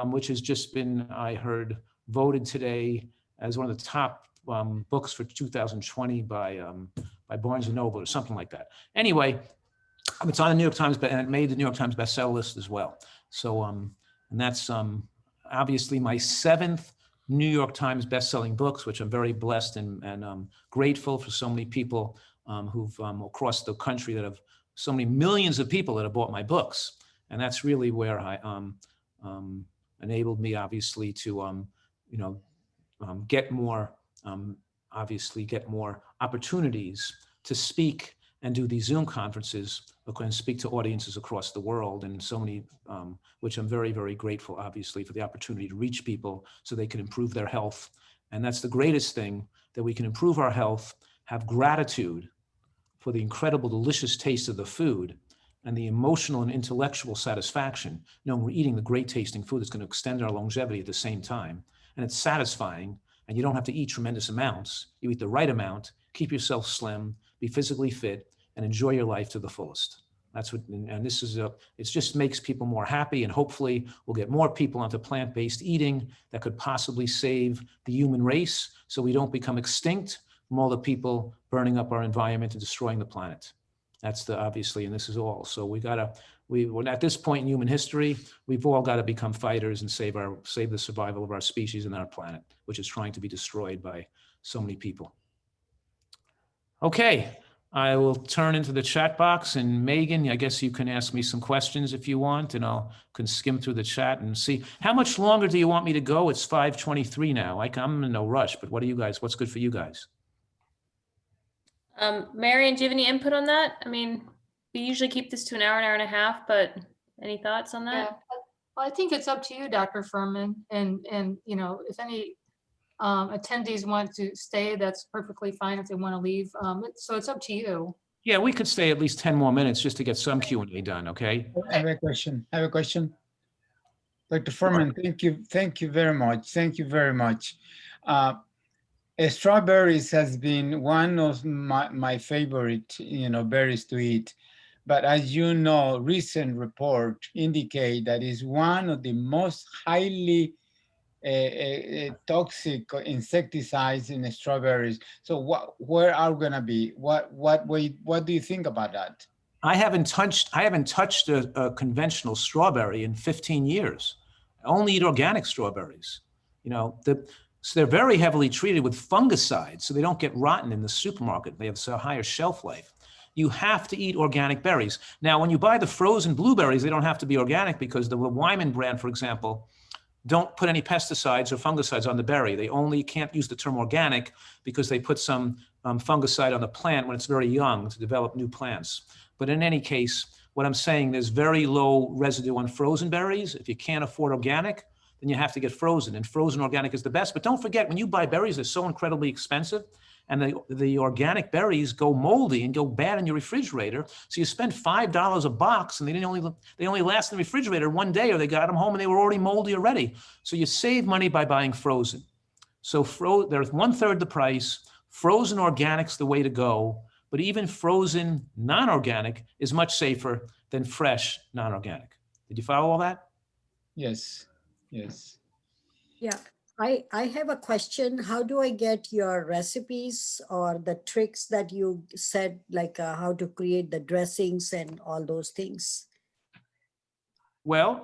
which has just been, I heard, voted today as one of the top books for 2020 by Barnes & Noble or something like that. Anyway, it's on the New York Times, and it made the New York Times bestseller list as well. So, and that's obviously my 7th New York Times bestselling books, which I'm very blessed and grateful for so many people who've across the country that have, so many millions of people that have bought my books. And that's really where I enabled me, obviously, to, get more, get more opportunities to speak and do these Zoom conferences and speak to audiences across the world, and so many, which I'm very, very grateful, obviously, for the opportunity to reach people so they can improve their health. And that's the greatest thing, that we can improve our health, have gratitude for the incredible, delicious taste of the food, and the emotional and intellectual satisfaction, knowing we're eating the great tasting food that's going to extend our longevity at the same time. And it's satisfying, and you don't have to eat tremendous amounts. You eat the right amount, keep yourself slim, be physically fit, and enjoy your life to the fullest. That's what, and this is it just makes people more happy, and hopefully we'll get more people onto plant-based eating that could possibly save the human race so we don't become extinct from all the people burning up our environment and destroying the planet. That's the, obviously, and this is all. So we're at this point in human history, we've all got to become fighters and save the survival of our species and our planet, which is trying to be destroyed by so many people. Okay, I will turn into the chat box, and Megan, I guess you can ask me some questions if you want, and can skim through the chat and see. How much longer do you want me to go? It's 5:23 now. I'm in no rush, but what's good for you guys? Marion, do you have any input on that? I mean, we usually keep this to an hour and a half, but any thoughts on that? Yeah, well, I think it's up to you, Dr. Fuhrman, and if any attendees want to stay, that's perfectly fine. If they want to leave, so it's up to you. Yeah, we could stay at least 10 more minutes just to get some Q&A done, okay? I have a question. Dr. Fuhrman, thank you very much. Thank you very much. Strawberries has been one of my favorite, berries to eat. But as you know, recent reports indicate that it's one of the most highly toxic insecticides in strawberries. So where are we gonna be? What do you think about that? I haven't touched a conventional strawberry in 15 years. I only eat organic strawberries. So they're very heavily treated with fungicides, so they don't get rotten in the supermarket. They have a higher shelf life. You have to eat organic berries. Now, when you buy the frozen blueberries, they don't have to be organic, because the Wyman brand, for example, don't put any pesticides or fungicides on the berry. They only can't use the term organic because they put some fungicide on the plant when it's very young to develop new plants. But in any case, what I'm saying, there's very low residue on frozen berries. If you can't afford organic, then you have to get frozen, and frozen organic is the best. But don't forget, when you buy berries, they're so incredibly expensive, and the organic berries go moldy and go bad in your refrigerator. So you spend $5 a box, and they only last in the refrigerator one day, or they got them home and they were already moldy already. So you save money by buying frozen. So they're 1/3 the price. Frozen organic's the way to go, but even frozen non-organic is much safer than fresh non-organic. Did you follow all that? Yes. Yes. Yeah, I have a question. How do I get your recipes or the tricks that you said, like how to create the dressings and all those things? Well,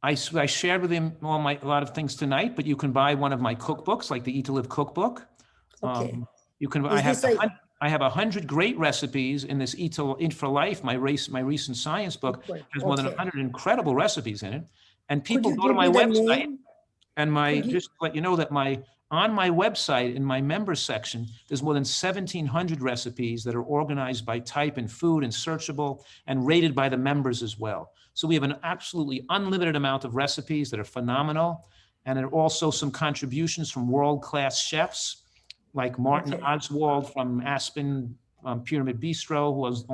I shared with him a lot of things tonight, but you can buy one of my cookbooks, like the Eat to Live cookbook. Okay. You can. I have 100 great recipes in this Eat for Life, my recent science book. Has more than 100 incredible recipes in it. And people go to my website, and just to let you know that on my website, in my members section, there's more than 1,700 recipes that are organized by type and food and searchable and rated by the members as well. So we have an absolutely unlimited amount of recipes that are phenomenal. And there are also some contributions from world-class chefs like Martin Oswald from Aspen Pyramid Bistro, who has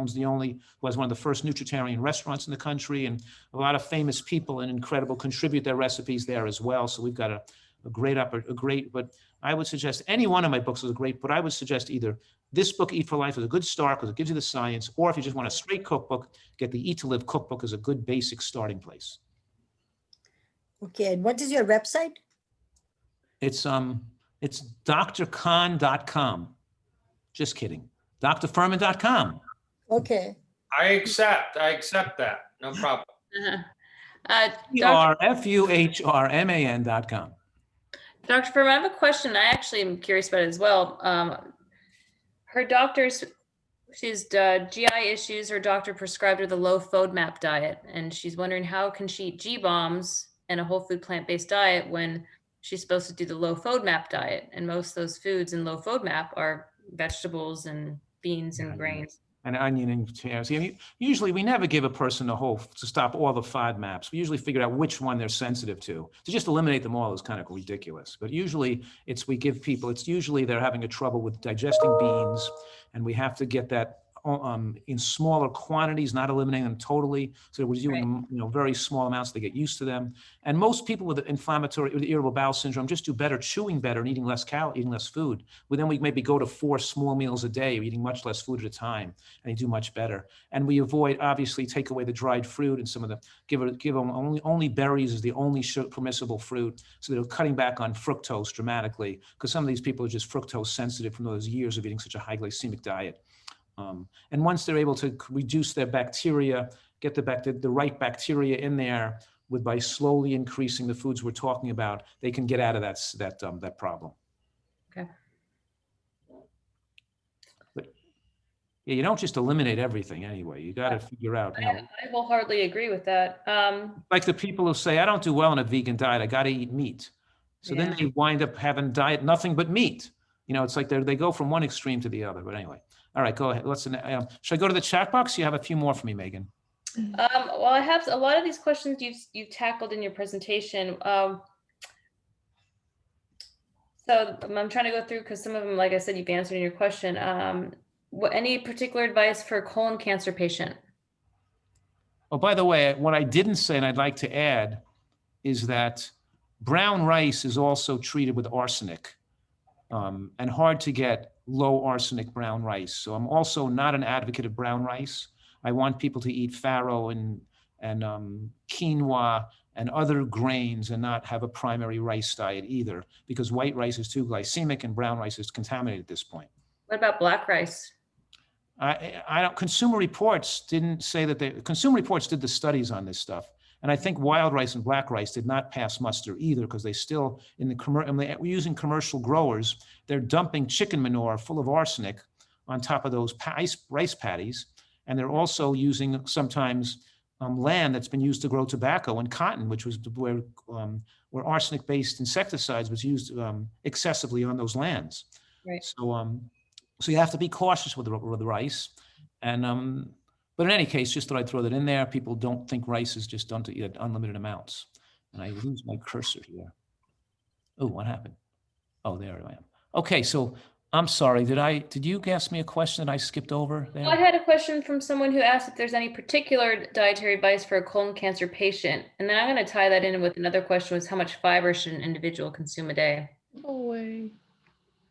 one of the first Nutritarian restaurants in the country, and a lot of famous people and incredible contribute their recipes there as well. So we've got but I would suggest any one of my books is great, but I would suggest either this book, Eat for Life, is a good start because it gives you the science, or if you just want a straight cookbook, get the Eat to Live cookbook as a good basic starting place. Okay, and what is your website? It's drkhan.com. Just kidding. drfuhrman.com. Okay. I accept that. No problem. drfuhrman.com. Dr. Fuhrman, I have a question. I actually am curious about it as well. Her doctor's, she's GI issues. Her doctor prescribed her the low FODMAP diet, and she's wondering how can she eat G-bombs and a whole food plant-based diet when she's supposed to do the low FODMAP diet, and most of those foods in low FODMAP are vegetables and beans and grains. And onion and potatoes. Usually we never give a person to stop all the FODMAPs. We usually figure out which one they're sensitive to. To just eliminate them all is kind of ridiculous. But usually we give people, it's usually they're having a trouble with digesting beans, and we have to get that in smaller quantities, not eliminating them totally. So we're doing very small amounts to get used to them. And most people with inflammatory, with irritable bowel syndrome just do better chewing better and eating less food. Well, then we maybe go to 4 small meals a day, eating much less food at a time, and you do much better. And we avoid, obviously, take away the dried fruit and some of the, give them only berries is the only permissible fruit. So they're cutting back on fructose dramatically, because some of these people are just fructose sensitive from those years of eating such a high glycemic diet. And once they're able to reduce their bacteria, get the right bacteria in there by slowly increasing the foods we're talking about, they can get out of that problem. Okay. But yeah, you don't just eliminate everything anyway. You got to figure out. I wholeheartedly agree with that. Like the people who say, I don't do well on a vegan diet, I got to eat meat. So then they wind up having diet nothing but meat. It's like they go from one extreme to the other. But anyway. All right, go ahead. Should I go to the chat box? You have a few more for me, Megan. Well, I have a lot of these questions you've tackled in your presentation. So I'm trying to go through because some of them, like I said, you've answered in your question. Any particular advice for a colon cancer patient? Oh, by the way, what I didn't say, and I'd like to add, is that brown rice is also treated with arsenic, and hard to get low arsenic brown rice. So I'm also not an advocate of brown rice. I want people to eat farro and quinoa and other grains and not have a primary rice diet either, because white rice is too glycemic and brown rice is contaminated at this point. What about black rice? Consumer Reports didn't say that Consumer Reports did the studies on this stuff. And I think wild rice and black rice did not pass muster either, because they still, we're using commercial growers, they're dumping chicken manure full of arsenic on top of those rice patties. And they're also using sometimes land that's been used to grow tobacco and cotton, which was where arsenic-based insecticides was used excessively on those lands. Right. So you have to be cautious with the rice. And but in any case, just thought I'd throw that in there. People don't think rice is just done to eat at unlimited amounts. And I lose my cursor here. Oh, what happened? Oh, there I am. Okay, so I'm sorry. Did you ask me a question that I skipped over there? Well, I had a question from someone who asked if there's any particular dietary advice for a colon cancer patient. And then I'm going to tie that in with another question, was how much fiber should an individual consume a day? No way.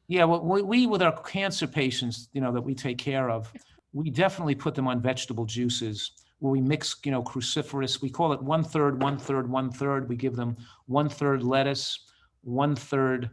Yeah, well, we with our cancer patients, that we take care of, we definitely put them on vegetable juices where we mix, cruciferous. We call it 1/3, 1/3, 1/3. We give them 1/3 lettuce, 1/3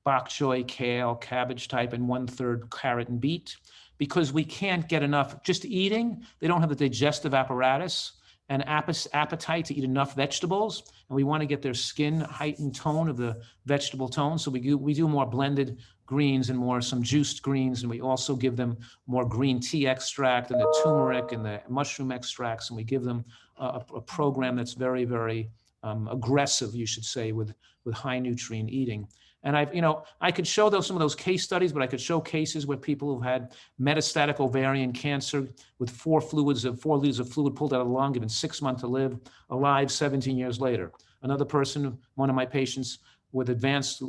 bok choy, kale, cabbage type, and 1/3 carrot and beet, because we can't get enough just eating. They don't have the digestive apparatus and appetite to eat enough vegetables, and we want to get their skin heightened tone of the vegetable tone. So we do more blended greens and some juiced greens, and we also give them more green tea extract and the turmeric and the mushroom extracts, and we give them a program that's very, very aggressive, you should say, with high nutrient eating. And I could show some of those case studies, but I could show cases where people who've had metastatic ovarian cancer with 4 liters of fluid pulled out of the lung, given 6 months to live, alive 17 years later. Another person, one of my patients with advanced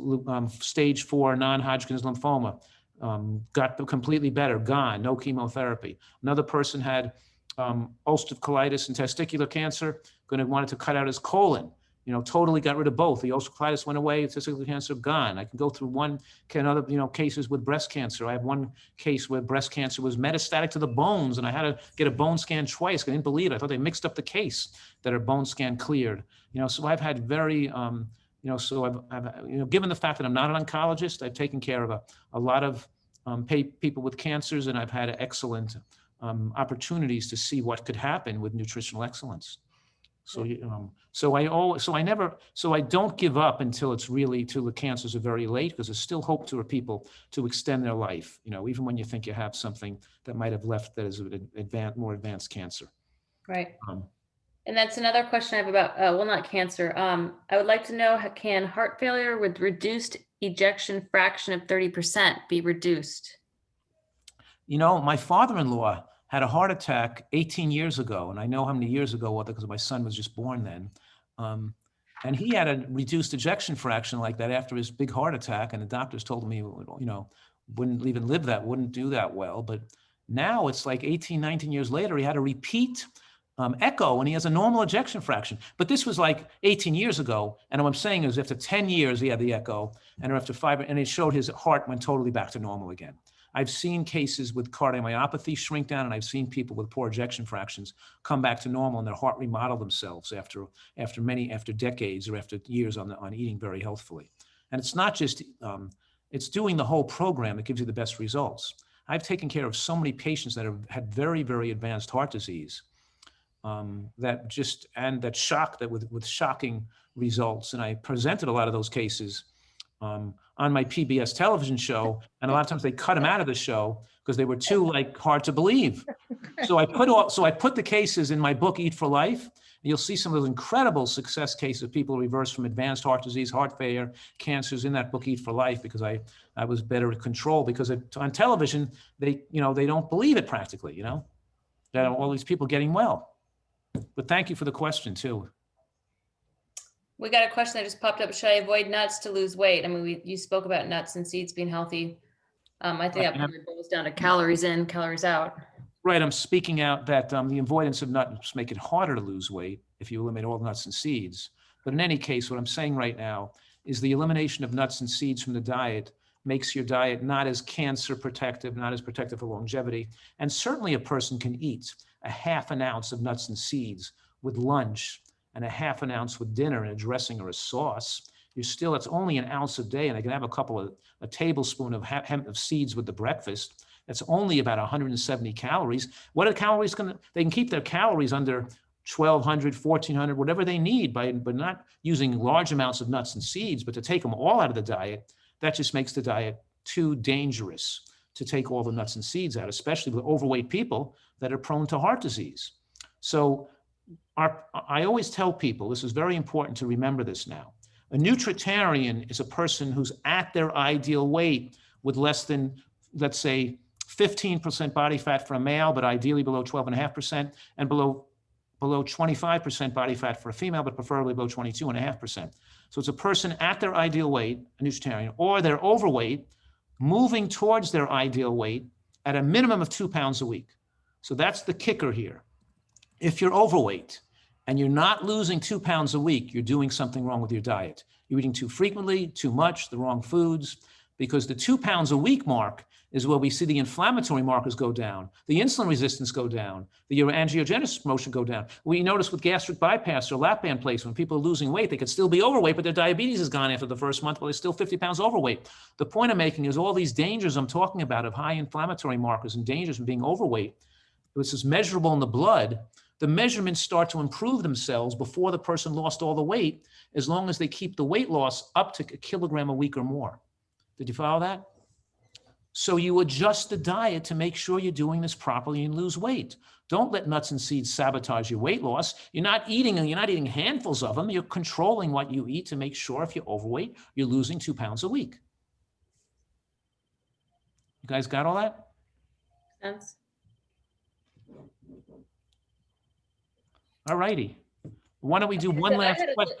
stage 4 non-Hodgkin's lymphoma, got completely better, gone, no chemotherapy. Another person had ulcerative colitis and testicular cancer, wanted to cut out his colon. totally got rid of both. The ulcerative colitis went away, testicular cancer gone. I can go through another, cases with breast cancer. I have one case where breast cancer was metastatic to the bones, and I had to get a bone scan twice. I didn't believe it. I thought they mixed up the case that her bone scan cleared. So I've had very, so I've given the fact that I'm not an oncologist, I've taken care of a lot of people with cancers, and I've had excellent opportunities to see what could happen with nutritional excellence. So, so I don't give up until the cancers are very late, because there's still hope to people to extend their life, even when you think you have something that might have left that is more advanced cancer. Right. And that's another question I have about, well, not cancer. I would like to know, can heart failure with reduced ejection fraction of 30% be reduced? My father-in-law had a heart attack 18 years ago, and I know how many years ago was it because my son was just born then. And he had a reduced ejection fraction like that after his big heart attack, and the doctors told him he, wouldn't even wouldn't do that well. But now it's like 18, 19 years later, he had a repeat echo, and he has a normal ejection fraction. But this was like 18 years ago, and what I'm saying is after 10 years, he had the echo, and after 5, and it showed his heart went totally back to normal again. I've seen cases with cardiomyopathy shrink down, and I've seen people with poor ejection fractions come back to normal, and their heart remodel themselves after decades or after years on eating very healthfully. And it's not just, it's doing the whole program that gives you the best results. I've taken care of so many patients that have had very, very advanced heart disease that with shocking results. And I presented a lot of those cases on my PBS television show, and a lot of times they cut them out of the show because they were too hard to believe. So I put the cases in my book, Eat for Life. And you'll see some of those incredible success cases of people reversed from advanced heart disease, heart failure, cancers in that book, Eat for Life, because I was better at control. Because on television, they don't believe it practically, that all these people getting well. But thank you for the question too. We got a question that just popped up. Should I avoid nuts to lose weight? I mean, you spoke about nuts and seeds being healthy. I think that probably boils down to calories in, calories out. Right. I'm speaking out that the avoidance of nuts make it harder to lose weight if you eliminate all nuts and seeds. But in any case, what I'm saying right now is the elimination of nuts and seeds from the diet makes your diet not as cancer protective, not as protective for longevity. And certainly a person can eat a half an ounce of nuts and seeds with lunch and a half an ounce with dinner and a dressing or a sauce. It's only an ounce a day, and I can have a tablespoon of seeds with the breakfast. That's only about 170 calories. What are the calories they can keep their calories under 1,200, 1,400, whatever they need by not using large amounts of nuts and seeds, but to take them all out of the diet, that just makes the diet too dangerous to take all the nuts and seeds out, especially with overweight people that are prone to heart disease. So I always tell people, this is very important to remember this now. A nutritarian is a person who's at their ideal weight with less than, let's say, 15% body fat for a male, but ideally below 12.5%, and below 25% body fat for a female, but preferably below 22.5%. So it's a person at their ideal weight, a nutritarian, or they're overweight, moving towards their ideal weight at a minimum of 2 pounds a week. So that's the kicker here. If you're overweight and you're not losing 2 pounds a week, you're doing something wrong with your diet. You're eating too frequently, too much, the wrong foods, because the 2 pounds a week mark is where we see the inflammatory markers go down, the insulin resistance go down, the angiogenesis promotion go down. We notice with gastric bypass or lap band placement, when people are losing weight, they could still be overweight, but their diabetes is gone after the first month, but they're still 50 pounds overweight. The point I'm making is all these dangers I'm talking about of high inflammatory markers and dangers from being overweight, which is measurable in the blood, the measurements start to improve themselves before the person lost all the weight, as long as they keep the weight loss up to 1 kilogram a week or more. Did you follow that? So you adjust the diet to make sure you're doing this properly and lose weight. Don't let nuts and seeds sabotage your weight loss. You're not eating handfuls of them. You're controlling what you eat to make sure if you're overweight, you're losing 2 pounds a week. You guys got all that? Sense. All righty. Why don't we do one last question?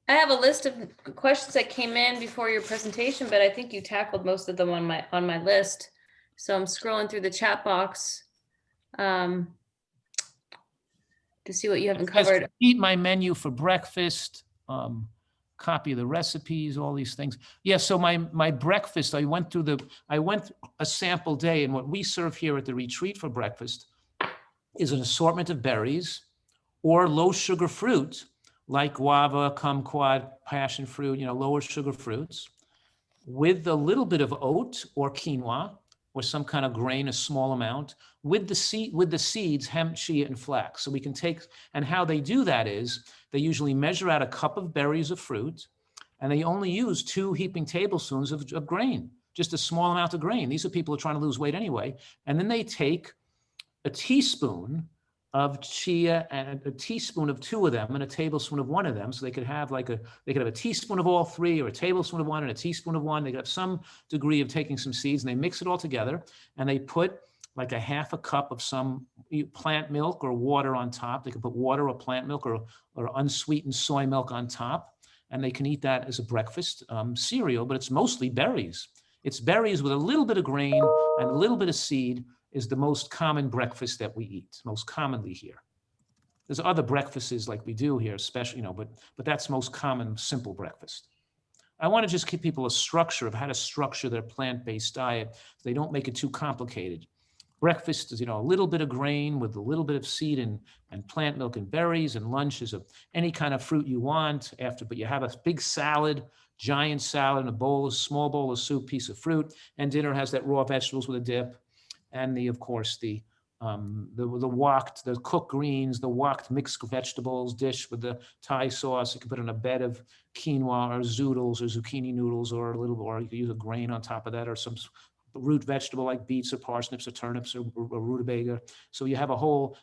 I have a list of questions that came in before your presentation, but I think you tackled most of them on my list. So I'm scrolling through the chat box to see what you haven't covered. Eat my menu for breakfast. copy of the recipes, all these things. Yeah, so my breakfast, I went a sample day, and what we serve here at the retreat for breakfast is an assortment of berries or low sugar fruit like guava, kumquat, passion fruit, lower sugar fruits, with a little bit of oat or quinoa or some kind of grain, a small amount, with the seeds, hemp, chia, and flax. So we can take, and how they do that is they usually measure out a cup of berries of fruit, and they only use 2 heaping tablespoons of grain, just a small amount of grain. These are people who are trying to lose weight anyway. And then they take a teaspoon of chia and a teaspoon of 2 of them and a tablespoon of 1 of them. So they could have a teaspoon of all 3 or a tablespoon of 1 and a teaspoon of 1. They could have some degree of taking some seeds, and they mix it all together, and they put like a half a cup of some plant milk or water on top. They could put water or plant milk or unsweetened soy milk on top, and they can eat that as a breakfast cereal, but it's mostly berries. It's berries with a little bit of grain and a little bit of seed is the most common breakfast that we eat, most commonly here. There's other breakfasts like we do here, especially, but that's most common, simple breakfast. I want to just give people a structure of how to structure their plant-based diet so they don't make it too complicated. Breakfast is, a little bit of grain with a little bit of seed and plant milk and berries, and lunch is any kind of fruit you want but you have a big salad, giant salad, and a small bowl of soup, piece of fruit, and dinner has that raw vegetables with a dip, and of course the cooked greens, the woked mixed vegetables dish with the Thai sauce. You can put on a bed of quinoa or zoodles or zucchini noodles, or you could use a grain on top of that, or some root vegetable like beets or parsnips or turnips or rutabaga. So you have more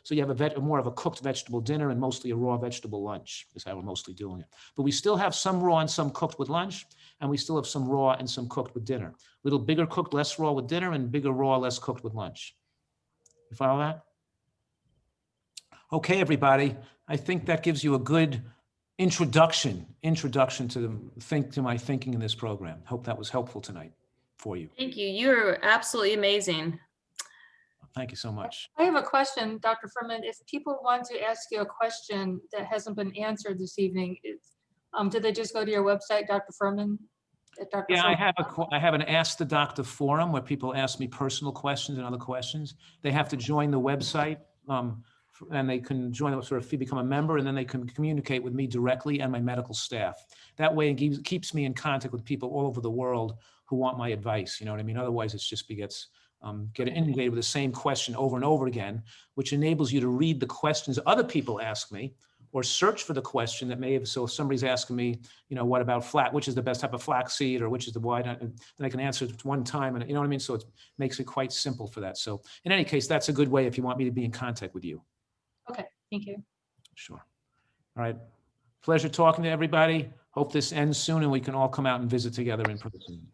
of a cooked vegetable dinner and mostly a raw vegetable lunch is how we're mostly doing it. But we still have some raw and some cooked with lunch, and we still have some raw and some cooked with dinner. A little bigger cooked, less raw with dinner, and bigger raw, less cooked with lunch. You follow that? Okay, everybody. I think that gives you a good introduction to my thinking in this program. Hope that was helpful tonight for you. Thank you. You're absolutely amazing. Thank you so much. I have a question, Dr. Fuhrman. If people want to ask you a question that hasn't been answered this evening, did they just go to your website, Dr. Fuhrman? Yeah, I have an Ask the Doctor forum where people ask me personal questions and other questions. They have to join the website, and they can become a member, and then they can communicate with me directly and my medical staff. That way, it keeps me in contact with people all over the world who want my advice. You know what I mean? Otherwise, it just gets inundated with the same question over and over again, which enables you to read the questions other people ask me, or search for the question that may have. So if somebody's asking me, what about which is the best type of flaxseed, or which is then I can answer it one time, and you know what I mean? So it makes it quite simple for that. So in any case, that's a good way if you want me to be in contact with you. Okay, thank you. Sure. All right. Pleasure talking to everybody. Hope this ends soon and we can all come out and visit together in person.